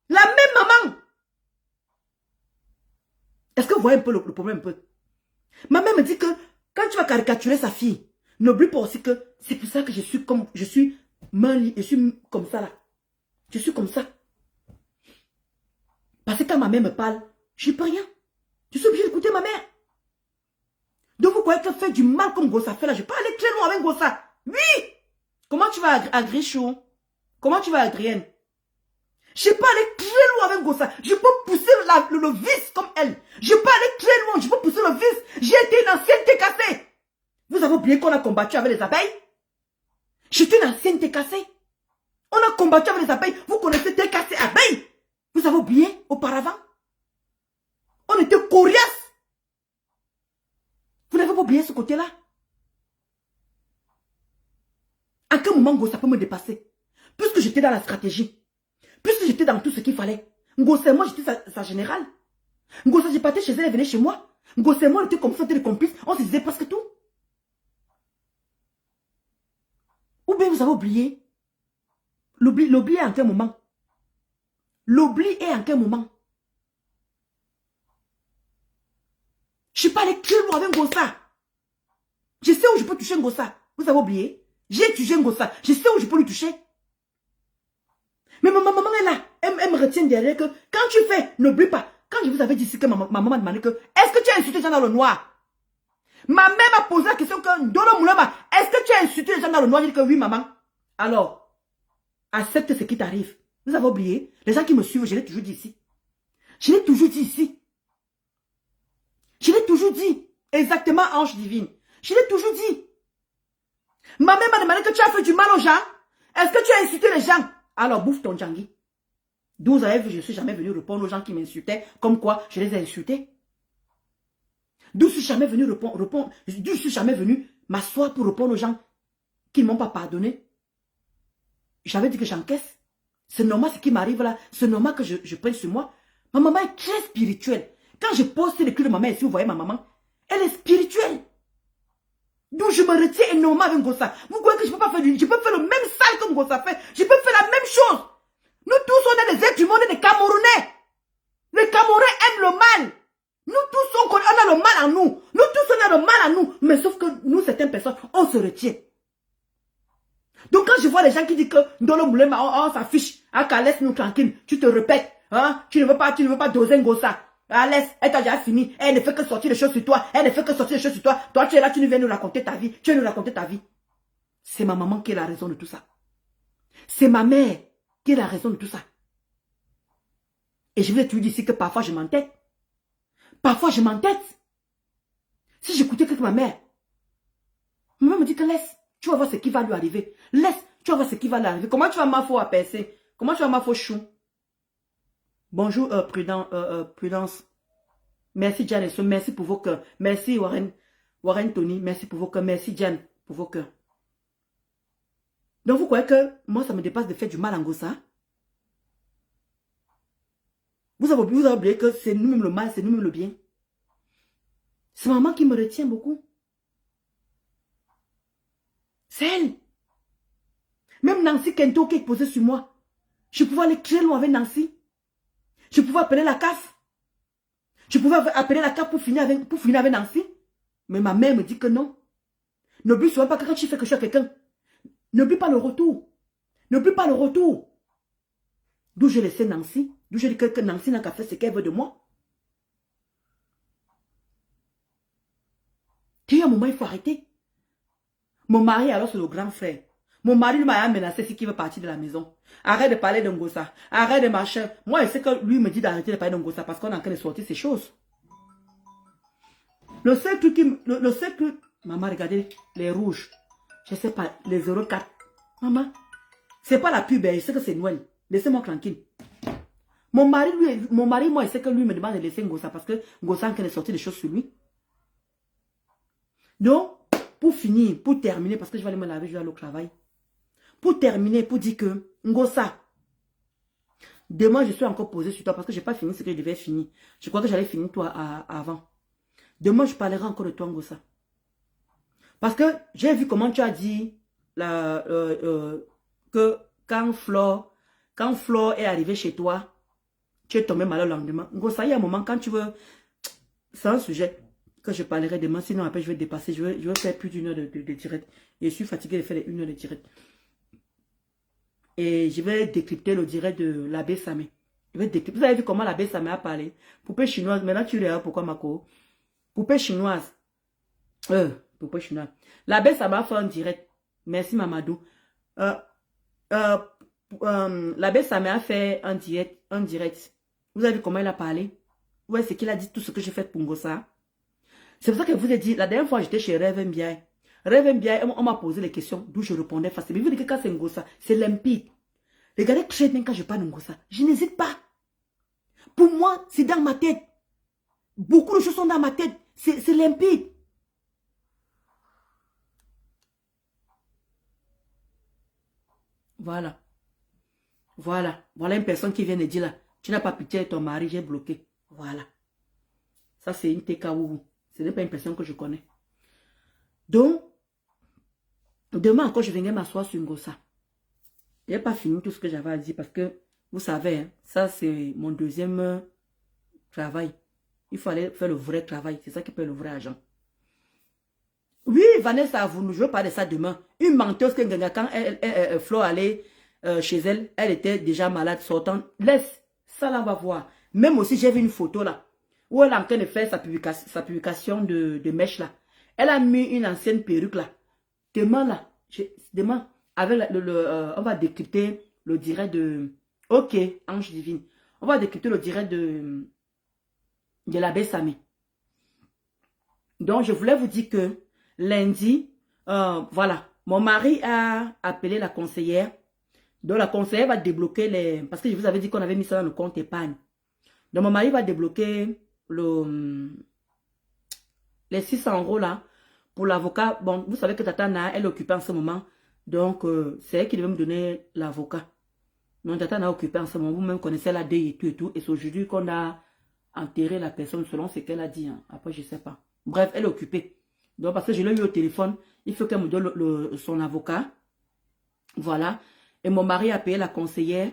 La même maman. Est-ce que vous voyez un peu le problème un peu? Ma mère me dit que quand tu vas caricaturer sa fille, n'oublie pas aussi que c'est pour ça que je suis comme ça là. Je suis comme ça. Parce que quand ma mère me parle, je ne peux rien. Je suis obligée d'écouter ma mère. Donc vous croyez qu'elle fait du mal comme Ngossa fait là. Je peux aller très loin avec Ngossa. Oui. Comment tu vas à Grichou? Comment tu vas à Adrienne? Je peux aller très loin avec Ngossa. Je peux pousser le vice comme elle. Je peux aller très loin. Je peux pousser le vice. J'ai été une ancienne TKC. Vous avez oublié qu'on a combattu avec les abeilles? J'étais une ancienne TKC. On a combattu avec les abeilles. Vous connaissez TKC abeilles? Vous avez oublié auparavant? On était coriaces. Vous n'avez pas oublié ce côté-là? À quel moment Ngossa peut me dépasser? Puisque j'étais dans la stratégie. Puisque j'étais dans tout ce qu'il fallait. Ngossa et moi, j'étais sa générale. Ngossa, j'ai parti chez elle, elle venait chez moi. Ngossa et moi, on était comme ça, on était des complices. On se disait presque tout. Ou bien vous avez oublié. L'oubli est en quel moment? L'oubli est en quel moment? Je suis pas allé très loin avec Ngossa. Je sais où je peux toucher Ngossa. Vous avez oublié? J'ai touché Ngossa. Je sais où je peux lui toucher. Mais ma maman est là. Elle me retient derrière que quand tu fais, n'oublie pas. Quand je vous avais dit que ma maman demandait que est-ce que tu as insulté les gens dans le noir? Ma mère m'a posé la question que Ndolo Moulema, est-ce que tu as insulté les gens dans le noir? Je dis que oui, maman. Alors, accepte ce qui t'arrive. Vous avez oublié? Les gens qui me suivent, je l'ai toujours dit ici. Je l'ai toujours dit ici. Je l'ai toujours dit. Exactement, ange divine. Je l'ai toujours dit. Ma mère m'a demandé que tu as fait du mal aux gens. Est-ce que tu as insulté les gens? Alors, bouffe ton djangui. D'où vous avez vu, je ne suis jamais venu répondre aux gens qui m'insultaient. Comme quoi, je les ai insultés. D'où je suis jamais venu répondre. D'où je suis jamais venu m'asseoir pour répondre aux gens qui ne m'ont pas pardonné. J'avais dit que j'encaisse. C'est normal ce qui m'arrive là. C'est normal que je prenne sur moi. Ma maman est très spirituelle. Quand je poste les cris de ma mère, si vous voyez ma maman, elle est spirituelle. D'où je me retiens énormément avec Ngossa. Vous croyez que je peux pas faire je peux faire le même sale comme Ngossa fait. Je peux faire la même chose. Nous tous, on est des êtres humains, on est des Camerounais. Les Camerounais aiment le mal. Nous tous, on a le mal en nous. Nous tous, on a le mal en nous. Mais sauf que nous, certaines personnes, on se retient. Donc quand je vois les gens qui disent que dans le moulin, on s'affiche, laisse-nous tranquille, tu te répètes, hein, tu ne veux pas doser Ngossa. Laisse, elle t'a déjà fini, elle ne fait que sortir les choses sur toi, elle ne fait que sortir les choses sur toi. Toi, tu es là, tu nous viens nous raconter ta vie, tu viens nous raconter ta vie. C'est ma maman qui est la raison de tout ça. C'est ma mère qui est la raison de tout ça. Et je vais te dire ici que parfois je m'entête. Parfois je m'entête. Si j'écoutais que ma mère me dit que laisse, tu vas voir ce qui va lui arriver. Laisse, tu vas voir ce qui va lui arriver. Comment tu vas m'affaire à percer? Comment tu vas m'affaire chou? Bonjour Prudence. Merci Janice, merci pour vos cœurs. Merci Warren. Warren Tony, merci pour vos cœurs. Merci Diane pour vos cœurs. Donc vous croyez que moi ça me dépasse de faire du mal en Gossa? Vous avez oublié que c'est nous-mêmes le mal, c'est nous-mêmes le bien. C'est maman qui me retient beaucoup. C'est elle. Même Nancy Kento qui est posée sur moi. Je pouvais aller très loin avec Nancy. Je pouvais appeler la CAF. Je pouvais appeler la CAF pour finir avec Nancy. Mais ma mère me dit que non. N'oublie souvent pas que quand tu fais quelque chose à quelqu'un, n'oublie pas le retour. N'oublie pas le retour. D'où j'ai laissé Nancy. D'où j'ai dit que Nancy n'a qu'à faire ce qu'elle veut de moi. Il y a un moment, il faut arrêter. Mon mari, alors, c'est le grand frère. Mon mari lui m'a menacé si qu'il veut partir de la maison. Arrête de parler de Ngossa. Arrête de marcher. Moi, je sais que lui me dit d'arrêter de parler de Ngossa parce qu'on est en train de sortir ces choses. Le seul truc Maman, regardez, les rouges. Je sais pas, les 04. Maman, c'est pas la pub, je sais que c'est Noël. Laissez-moi tranquille. Mon mari, moi, je sais que lui me demande de laisser Ngossa parce que Ngossa est en train de sortir des choses sur lui. Donc, pour finir, pour terminer, parce que je vais aller me laver, je vais aller au travail. Pour terminer, pour dire que, Ngossa, demain, je suis encore posé sur toi parce que je n'ai pas fini ce que je devais finir. Je crois que j'allais finir toi avant. Demain, je parlerai encore de toi, Ngossa. Parce que j'ai vu comment tu as dit que quand Flore est arrivée chez toi, tu es tombé malade le lendemain. Ngossa, il y a un moment, quand tu veux... C'est un sujet que je parlerai demain, sinon après je vais dépasser, je vais faire plus d'une heure de direct. Et je suis fatigué de faire une heure de direct. Et je vais décrypter le direct de l'abbé Samé. Vous avez vu comment l'abbé Samé a parlé? Poupée chinoise, maintenant tu verras pourquoi Mako. Poupée chinoise. Poupée chinoise. L'abbé Samé a fait un direct. Merci Mamadou. L'abbé Samé a fait un direct. Vous avez vu comment il a parlé? Ouais, c'est qu'il a dit tout ce que j'ai fait pour Ngossa. C'est pour ça que je vous ai dit, la dernière fois j'étais chez Rêve Mbiaye. Rêve Mbiaye, on m'a posé les questions d'où je répondais facilement. Vous dites que quand c'est Ngossa, c'est limpide. Regardez très bien quand je parle de Ngossa. Je n'hésite pas. Pour moi, c'est dans ma tête. Beaucoup de choses sont dans ma tête. C'est limpide. Voilà. Voilà. Voilà une personne qui vient de dire là. Tu n'as pas pitié de ton mari, j'ai bloqué. Voilà. Ça, c'est une TKO. Ce n'est pas une personne que je connais. Donc, demain encore, je viendrai m'asseoir sur Ngossa. Je n'ai pas fini tout ce que j'avais à dire parce que, vous savez, hein, ça c'est mon deuxième travail. Il faut aller faire le vrai travail. C'est ça qui paye le vrai argent. Oui, Vanessa, vous ne jouez pas de ça demain. Une menteuse que quand Flo allait chez elle, elle était déjà malade sortant. Laisse, ça là on va voir. Même aussi, j'ai vu une photo là, où elle est en train de faire sa publication de mèche là. Elle a mis une ancienne perruque là. Demain là, demain, avec on va décrypter le direct de... Ok, Ange Divine. On va décrypter le direct de l'abbé Samé. Donc, je voulais vous dire que lundi, voilà, mon mari a appelé la conseillère. Donc, la conseillère va débloquer les... Parce que je vous avais dit qu'on avait mis ça dans le compte épargne. Donc, mon mari va débloquer les 600 € là pour l'avocat. Bon, vous savez que Tata Na, elle est occupée en ce moment. Donc, c'est elle qui devait me donner l'avocat. Donc, Tata Na est occupée en ce moment. Vous-même connaissez la DI et tout et tout. Et c'est aujourd'hui qu'on a enterré la personne selon ce qu'elle a dit. Hein. Après, je ne sais pas. Bref, elle est occupée. Donc, parce que je l'ai eu au téléphone, il faut qu'elle me donne son avocat. Voilà. Et mon mari a payé la conseillère.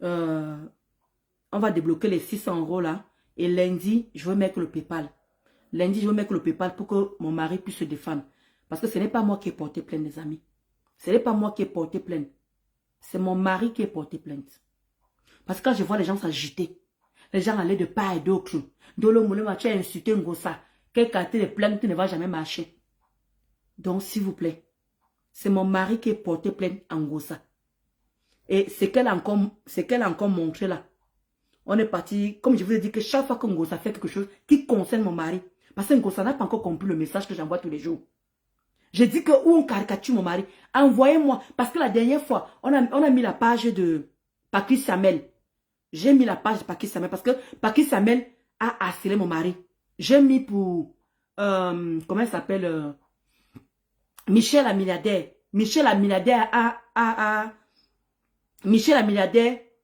On va débloquer les 600 € là. Et lundi, je vais mettre le PayPal. Lundi, je vais mettre le PayPal pour que mon mari puisse se défendre. Parce que ce n'est pas moi qui ai porté plainte, les amis. Ce n'est pas moi qui ai porté plainte. C'est mon mari qui a porté plainte. Parce que quand je vois les gens s'agiter, les gens allaient de part et d'autre. Dolo Moulema, tu as insulté Ngossa. Quel quartier de plainte ne va jamais marcher. Donc, s'il vous plaît, c'est mon mari qui a porté plainte en Ngossa. Et ce qu'elle a encore montré là. On est parti, comme je vous ai dit, que chaque fois que Ngossa fait quelque chose qui concerne mon mari, parce que Ngossa n'a pas encore compris le message que j'envoie tous les jours. J'ai dit que où on caricature mon mari, envoyez-moi. Parce que la dernière fois, on a mis la page de Patrick Samel. J'ai mis la page de Patrick Samel parce que Patrick Samel a harcelé mon mari. J'ai mis pour comment elle s'appelle, Michel la milliardaire. Michel la milliardaire a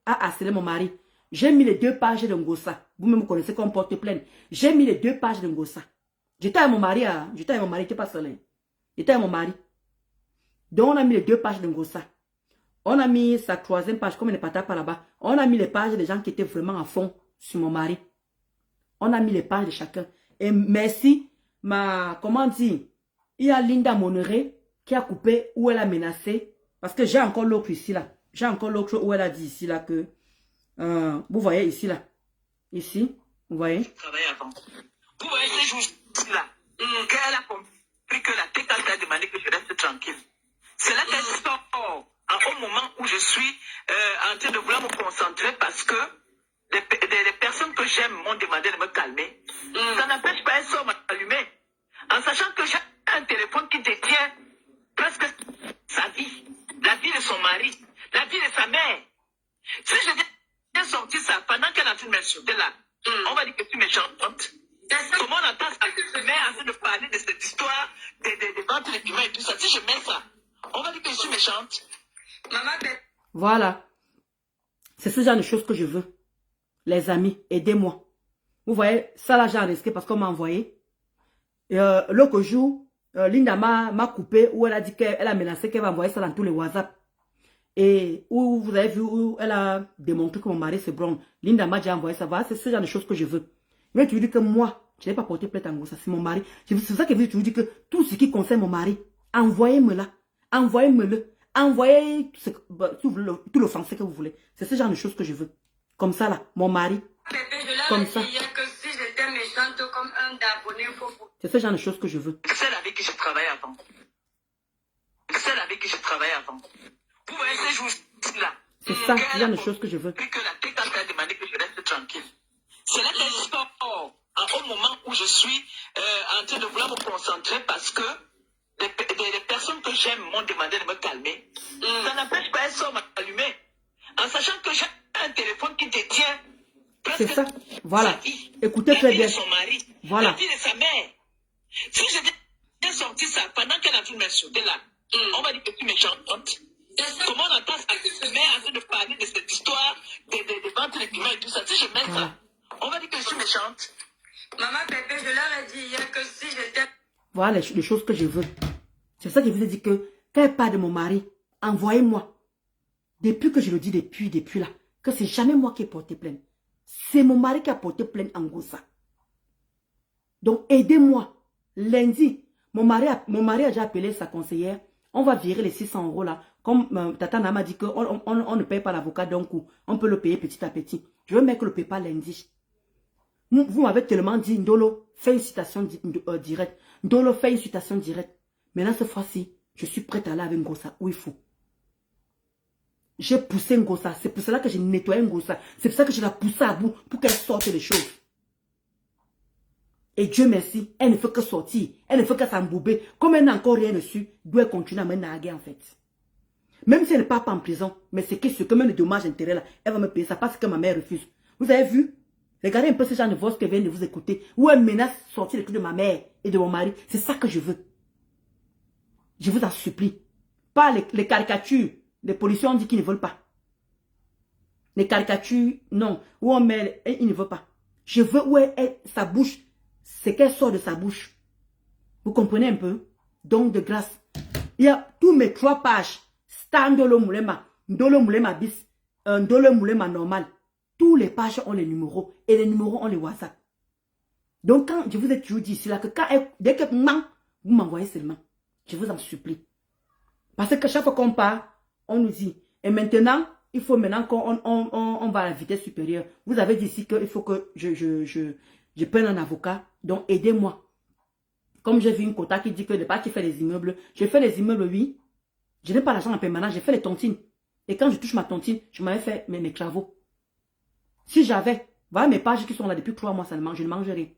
harcelé mon mari. J'ai mis les 2 pages de Ngossa. Vous-même connaissez qu'on porte plainte. J'ai mis les 2 pages de Ngossa. J'étais avec mon mari, j'étais avec mon mari, j'étais pas seul. J'étais avec mon mari. Donc on a mis les 2 pages de Ngossa. On a mis sa 3e page, comme il n'est pas par là-bas. On a mis les pages des gens qui étaient vraiment à fond sur mon mari. On a mis les pages de chacun. Et merci, comment dire, il y a Linda Monneré qui a coupé où elle a menacé. Parce que j'ai encore l'autre ici, là. J'ai encore l'autre où elle a dit ici, là, que... vous voyez ici, là. Ici, vous voyez. Vous voyez ces jours-ci, là. Elle a compris que la TK a demandé que je reste tranquille. C'est là qu'elle sort au moment où je suis en train de vouloir me concentrer parce que les personnes que j'aime m'ont demandé de me calmer. Ça n'empêche pas, elle sort m'allumer. En sachant que j'ai un téléphone qui détient presque sa vie, la vie de son mari, la vie de sa mère. Si je viens sortir ça pendant qu'elle est en train de m'insulter là, on va dire que tu es méchante. Comment on entend sa mère en train de parler de cette histoire des ventes de piments et tout ça. Si je mets ça, on va dire que je suis méchante. Maman, voilà. C'est ce genre de choses que je veux. Les amis, aidez-moi. Vous voyez, ça là, j'ai risqué parce qu'on m'a envoyé. L'autre jour, Linda m'a coupé où elle a dit qu'elle a menacé qu'elle va envoyer ça dans tous les WhatsApp. Et où vous avez vu où elle a démontré que mon mari se branle. Linda m'a déjà envoyé ça. Voilà, c'est ce genre de choses que je veux. Mais tu dis que moi, je n'ai pas porté plainte en gros, ça c'est mon mari. C'est ça que je vous dis que tout ce qui concerne mon mari, envoyez-moi là. Envoyez-moi-le. Envoyez tout le français que vous voulez. C'est ce genre de choses que je veux. Comme ça là, mon mari. Comme ça. C'est ce genre de choses que je veux. C'est celle avec qui je travaillais avant. C'est celle avec qui je travaillais avant. Vous voyez ces jours-là. C'est ça, ce genre de choses que je veux. Que la TK a demandé que je reste tranquille. C'est là qu'elle sort au moment où je suis en train de vouloir me concentrer parce que les personnes que j'aime m'ont demandé de me calmer. Ça n'empêche pas, elle sort m'allumer. En sachant que j'ai un téléphone qui détient c'est ça, voilà. sa vie, Écoutez très bien. La vie de son mari, voilà. la vie de sa mère. Si je viens sortir ça pendant qu'elle a fait m'insulter là, on va dire que tu es méchante. Comment on entend sa mère en train de parler de cette histoire des ventes de piments et tout ça. Si je mets ça, on va dire que je suis méchante. Maman Pépé, je leur ai dit hier que si j'étais... Voilà les choses que je veux. C'est ça que je vous ai dit que quand elle parle de mon mari, envoyez-moi. Depuis que je le dis, depuis là, que c'est jamais moi qui ai porté plainte. C'est mon mari qui a porté plainte en Ngossa. Donc aidez-moi. Lundi, mon mari a déjà appelé sa conseillère. On va virer les 600 € là. Comme Tata m'a dit qu'on ne paye pas l'avocat d'un coup. On peut le payer petit à petit. Je veux mettre le paye pas lundi. Vous m'avez tellement dit, Ndolo, fais une citation directe. Ndolo, fais une citation directe. Maintenant, cette fois-ci, je suis prête à aller avec Ngossa où il faut. J'ai poussé Ngossa. C'est pour cela que j'ai nettoyé Ngossa. C'est pour ça que je l'ai poussée à bout pour qu'elle sorte les choses. Et Dieu merci, elle ne fait que sortir. Elle ne fait que s'embouber. Comme elle n'a encore rien reçu, doit continuer à me narguer en fait. Même si elle ne part pas en prison, mais c'est que ce que même le dommage intérêt là, elle va me payer ça parce que ma mère refuse. Vous avez vu? Regardez un peu ce genre de voix que vient de vous écouter. Où elle menace de sortir les trucs de ma mère et de mon mari. C'est ça que je veux. Je vous en supplie. Pas les caricatures. Les policiers ont dit qu'ils ne veulent pas. Les caricatures, non. Où on met, ils ne veulent pas. Je veux où sa bouche, c'est qu'elle sort de sa bouche. Vous comprenez un peu? Donc de grâce. Il y a tous mes 3 pages. Ndolo Moulema, Ndolo Moulema bis, Ndolo Moulema normal. Tous les pages ont les numéros et les numéros ont les WhatsApp. Donc quand je vous ai toujours dit ici là que dès que vous m'envoyez seulement, je vous en supplie. Parce que chaque fois qu'on part, on nous dit, et maintenant, il faut maintenant qu'on va à la vitesse supérieure. Vous avez dit ici qu'il faut que je prenne un avocat, donc aidez-moi. Comme j'ai vu une quota qui dit que de pas qui fait les immeubles, je fais les immeubles, oui. Je n'ai pas l'argent en permanence, j'ai fait les tontines. Et quand je touche ma tontine, je m'avais fait mes travaux. Si j'avais, voilà mes pages qui sont là depuis 3 mois seulement, je ne mangerai.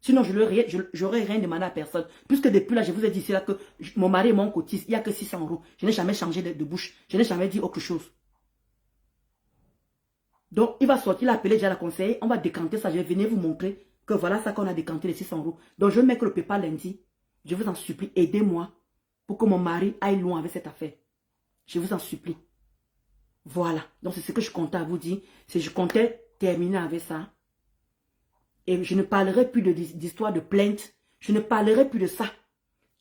Sinon, je n'aurais rien demandé à personne. Puisque depuis là, je vous ai dit ici là que mon mari et mon cotise, il n'y a que 600 €. Je n'ai jamais changé de bouche. Je n'ai jamais dit autre chose. Donc, il va sortir, il a appelé déjà la conseillère. On va décanter ça. Je vais venir vous montrer que voilà ça qu'on a décanté les 600 euros. Donc je vais mettre le PayPal lundi. Je vous en supplie, aidez-moi pour que mon mari aille loin avec cette affaire. Je vous en supplie. Voilà. Donc c'est ce que je comptais à vous dire. C'est je comptais terminer avec ça. Et je ne parlerai plus d'histoire de plainte. Je ne parlerai plus de ça.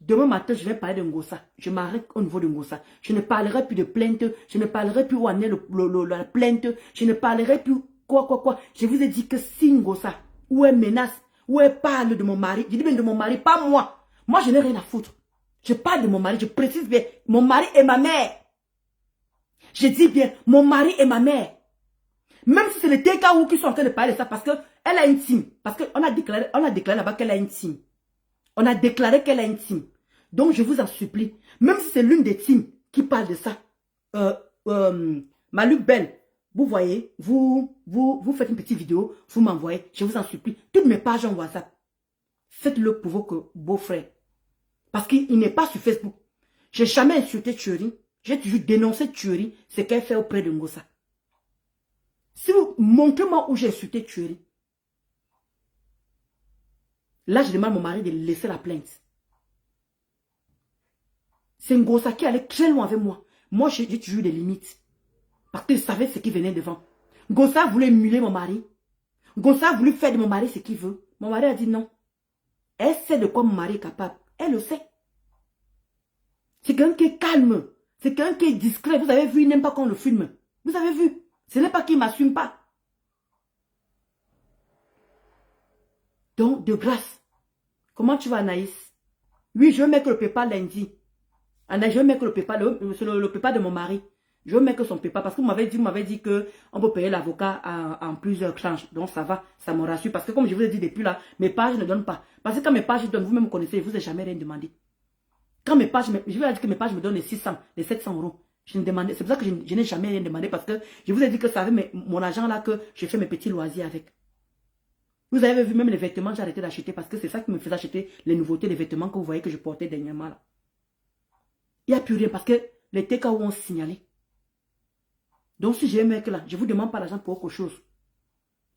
Demain matin, je vais parler de Ngossa. Je m'arrête au niveau de Ngossa. Je ne parlerai plus de plainte. Je ne parlerai plus où en est la plainte. Je ne parlerai plus quoi. Je vous ai dit que si Ngossa, où elle menace, où elle parle de mon mari, je dis bien de mon mari, pas moi. Moi, je n'ai rien à foutre. Je parle de mon mari, je précise bien. Mon mari et ma mère. Je dis bien, mon mari et ma mère. Même si c'est les TKO qui sont en train de parler de ça, parce qu'elle a une team. Parce qu'on a déclaré là-bas qu'elle a une team. On a déclaré qu'elle a une team. Donc, je vous en supplie, même si c'est l'une des teams qui parle de ça, Maluc Belle, vous voyez, vous faites une petite vidéo, vous m'envoyez, je vous en supplie, toutes mes pages en WhatsApp, faites-le pour vos beaux-frères. Parce qu'il n'est pas sur Facebook. J'ai jamais insulté Thierry, j'ai toujours dénoncé Thierry, ce qu'elle fait auprès de Ngossa. Si vous montrez-moi où j'ai insulté Thierry, là, je demande à mon mari de laisser la plainte. C'est Ngossa qui allait très loin avec moi. Moi, j'ai toujours des limites. Parce qu'il savait ce qui venait devant. Ngossa voulait émuler mon mari. Ngossa voulait faire de mon mari ce qu'il veut. Mon mari a dit non. Elle sait de quoi mon mari est capable. Elle le sait. C'est quelqu'un qui est calme. C'est quelqu'un qui est discret. Vous avez vu, il n'aime pas qu'on le filme. Vous avez vu. Ce n'est pas qu'il ne m'assume pas. Donc, de grâce. Comment tu vas, Anaïs? Oui, je vais mettre le PayPal lundi. Anaïs, je vais mettre le PayPal, le PayPal de mon mari. Je vais mettre son PayPal parce que vous m'avez dit qu'on peut payer l'avocat en plusieurs tranches. Donc, ça va, ça me rassure. Parce que comme je vous ai dit depuis là, mes pages ne donnent pas. Parce que quand mes pages donnent, vous-même connaissez, je ne vous ai jamais rien demandé. Quand mes pages, je vous ai dit que mes pages me donnent les 600, les 700 euros. C'est pour ça que je n'ai jamais rien demandé parce que je vous ai dit que ça avait mon argent là que je fais mes petits loisirs avec. Vous avez vu même les vêtements, j'ai arrêté d'acheter parce que c'est ça qui me faisait acheter les nouveautés, les vêtements que vous voyez que je portais dernièrement là. Il n'y a plus rien parce que les TKO ont signalé. Donc si j'ai un mec là, je ne vous demande pas l'argent pour autre chose.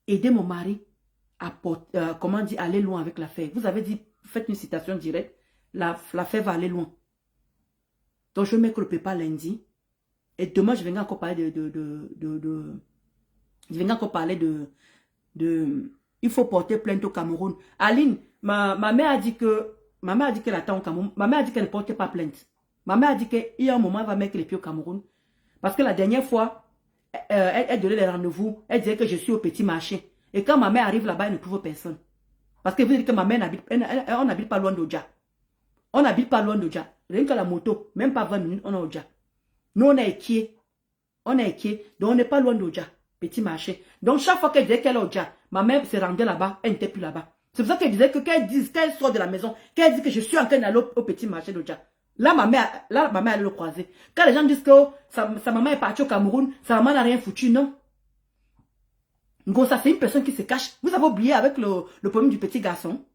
Aidez mon mari à aller loin avec l'affaire. Vous avez dit, faites une citation directe, l'affaire va aller loin. Donc je vais mettre le PayPal lundi. Et demain, je vais encore parler il faut porter plainte au Cameroun. Aline, ma mère a dit qu'elle attend au Cameroun. Ma mère a dit qu'elle ne portait pas plainte. Ma mère a dit qu'il y a un moment, elle va mettre les pieds au Cameroun. Parce que la dernière fois, elle donnait des rendez-vous. Elle disait que je suis au petit marché. Et quand ma mère arrive là-bas, elle ne trouve personne. Parce que vous dites que ma mère on n'habite pas loin d'Odja. On n'habite pas loin d'Odja. Rien que la moto, même pas 20 minutes, on est Odja. Nous, on est équiés. On est équiés. Donc, on n'est pas loin d'Odja. Petit marché. Donc, chaque fois qu'elle disait qu'elle est Odja, ma mère se rendait là-bas, elle n'était plus là-bas. C'est pour ça qu'elle disait que qu'elle sort de la maison, qu'elle dit que je suis en train d'aller au petit marché d'Odja. Là, ma mère allait le croiser. Quand les gens disent que sa maman est partie au Cameroun, sa maman n'a rien foutu, non. Ngossa, c'est une personne qui se cache. Vous avez oublié avec le problème du petit garçon.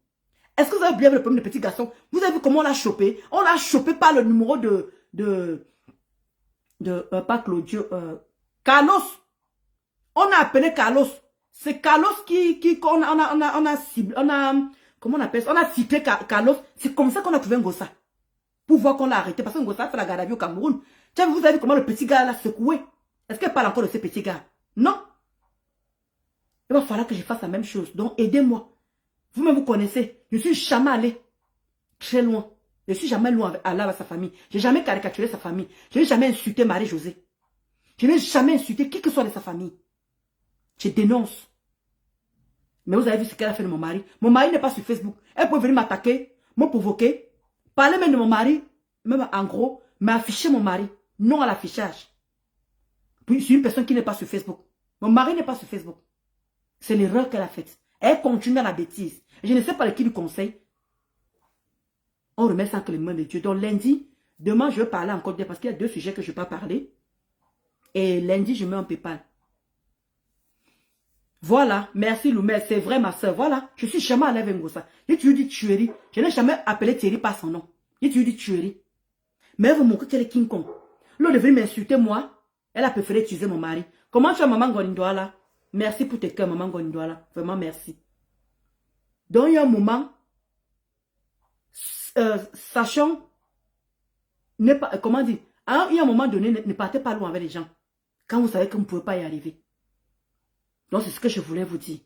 Est-ce que vous avez oublié avec le problème du petit garçon? Vous avez vu comment on l'a chopé? On l'a chopé par le numéro pas Claudio, Carlos. On a appelé Carlos. C'est Carlos comment on appelle ça? On a cité Carlos. C'est comme ça qu'on a trouvé Ngossa. Pour voir qu'on l'a arrêté. Parce que Ngossa fait la garde à vue au Cameroun. Vous avez vu comment le petit gars l'a secoué? Est-ce qu'elle parle encore de ce petit gars? Non. Il va falloir que je fasse la même chose. Donc, aidez-moi. Vous-même, vous connaissez. Je suis jamais allé très loin. Je suis jamais loin avec sa famille. Je n'ai jamais caricaturé sa famille. Je n'ai jamais insulté Marie-Josée. Je n'ai jamais insulté qui que soit de sa famille. Je dénonce. Mais vous avez vu ce qu'elle a fait de mon mari. Mon mari n'est pas sur Facebook. Elle peut venir m'attaquer, me provoquer, parler même de mon mari, même en gros, mais afficher mon mari. Non à l'affichage. Puis je suis une personne qui n'est pas sur Facebook. Mon mari n'est pas sur Facebook. C'est l'erreur qu'elle a faite. Elle continue à la bêtise. Je ne sais pas de qui lui conseille. On remet ça entre les mains de Dieu. Donc lundi, demain je vais parler encore parce qu'il y a 2 sujets que je ne vais pas parler. Et lundi, je mets un PayPal. Voilà, merci Loumel, c'est vrai ma soeur. Voilà, je suis jamais allée avec Ngossa. J'ai toujours dit Thierry. Je n'ai jamais appelé Thierry par son nom. J'ai toujours dit Thierry. Mais elle vous montre qu'elle est King Kong. L'autre est venue m'insulter moi. Elle a préféré utiliser mon mari. Comment tu as maman Gondouala? Merci pour tes cœurs, maman Gondouala. Vraiment merci. Donc, il y a un moment, sachant, comment dire, il y a un moment donné, ne partez pas loin avec les gens. Quand vous savez que vous ne pouvez pas y arriver. Donc, c'est ce que je voulais vous dire.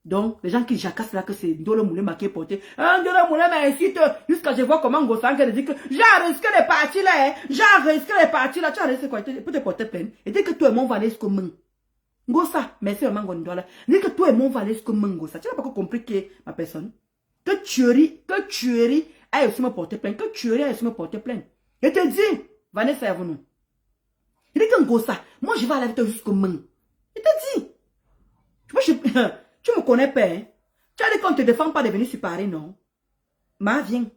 Donc, les gens qui jacassent là, que c'est Ndolo Moulema qui est porté. Ndolo Moulema incite, jusqu'à je vois comment Ngosanga dit que j'ai risqué les parties là, hein. J'ai risqué les parties là. Tu as risqué quoi? Pour te porter plainte. Et dès que toi et mon valais ce comme Ngosa, merci à Mangondola. Dès que toi et mon valais ce comme Ngosa, tu n'as pas compris qui est ma personne. Que tuerie a aussi me porter plainte. Que tuerie a aussi me porter plainte. Et te dis, Vanessa Yavonou. Il dit que Ngosa, moi je vais aller avec toi jusqu'au Meng. Il te dit. Tu me connais pas, hein? Tu as dit qu'on ne te défend pas de venir sur Paris, non? Ma, viens.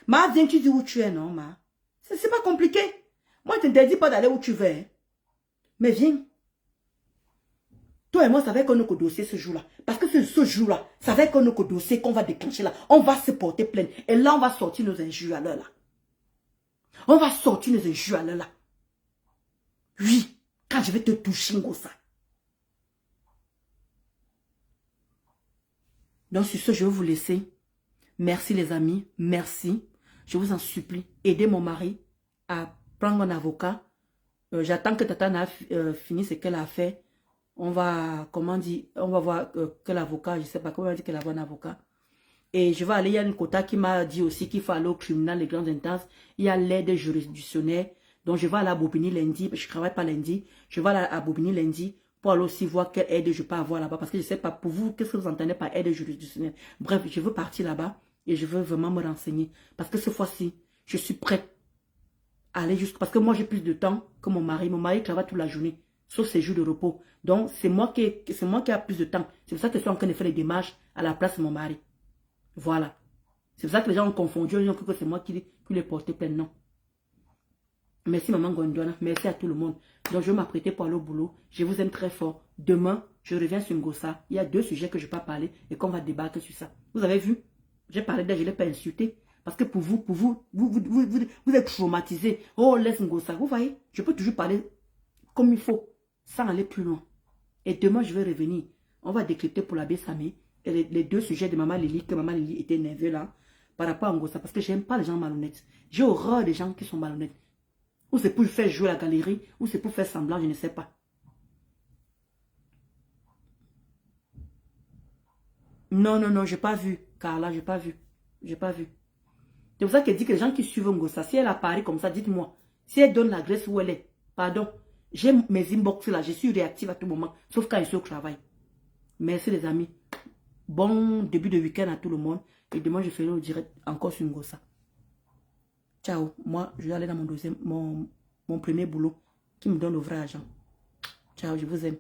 Ma, viens, tu dis où tu es, non, ma? C'est pas compliqué. Moi, je ne t'interdis pas d'aller où tu veux, hein? Mais viens. Toi et moi, ça va être notre dossier ce jour-là. Parce que ce jour-là, ça va être notre dossier qu'on va déclencher là. On va se porter plainte. Et là, on va sortir nos injures à l'heure là. On va sortir nos injures à l'heure là. Oui, quand je vais te toucher, Ngosa. Donc, sur ce, je vais vous laisser. Merci, les amis. Merci. Je vous en supplie. Aidez mon mari à prendre un avocat. J'attends que Tata a fini ce qu'elle a fait. On va, comment dire, on va voir que l'avocat, je ne sais pas comment dire qu'elle a un avocat. Et je vais aller, il y a une quota qui m'a dit aussi qu'il faut aller au tribunal, les grandes instances. Il y a l'aide juridictionnelle. Donc, je vais aller à Bobigny lundi. Je ne travaille pas lundi. Je vais aller à Bobigny lundi pour aller aussi voir quelle aide je peux avoir là-bas. Parce que je ne sais pas, pour vous, qu'est-ce que vous entendez par aide juridictionnelle. Bref, je veux partir là-bas et je veux vraiment me renseigner. Parce que cette fois-ci, je suis prête à aller jusqu'à... Parce que moi, j'ai plus de temps que mon mari. Mon mari travaille toute la journée, sauf ses jours de repos. Donc, c'est moi qui ai plus de temps. C'est pour ça que je suis en train de faire les démarches à la place de mon mari. Voilà. C'est pour ça que les gens ont confondu. Ils ont cru que c'est moi qui les portais plein. Non. Merci maman Gondwana. Merci à tout le monde. Donc, je vais m'apprêter pour aller au boulot. Je vous aime très fort. Demain, je reviens sur Ngosa. Il y a 2 sujets que je ne peux pas parler et qu'on va débattre sur ça. Vous avez vu? J'ai parlé d'elle, je ne l'ai pas insulté. Parce que pour vous êtes traumatisés. Oh, laisse Ngosa. Vous voyez? Je peux toujours parler comme il faut, sans aller plus loin. Et demain, je vais revenir. On va décrypter pour l'abbé Samé. Et les 2 sujets de Maman Lily, que Maman Lily était nerveuse là, par rapport à Ngosa. Parce que je n'aime pas les gens malhonnêtes. J'ai horreur des gens qui sont malhonnêtes. Ou c'est pour faire jouer la galerie, ou c'est pour faire semblant, je ne sais pas. Non, non, non, j'ai pas vu. Carla, j'ai pas vu. J'ai pas vu. C'est pour ça qu'elle dit que les gens qui suivent Ngosa, si elle apparaît comme ça, dites-moi. Si elle donne l'adresse où elle est, pardon, j'ai mes inbox là, je suis réactive à tout moment, sauf quand je suis au travail. Merci les amis. Bon début de week-end à tout le monde. Et demain, je ferai le direct encore sur Ngosa. Ciao. Moi, je vais aller dans mon premier boulot qui me donne le vrai argent. Ciao, je vous aime.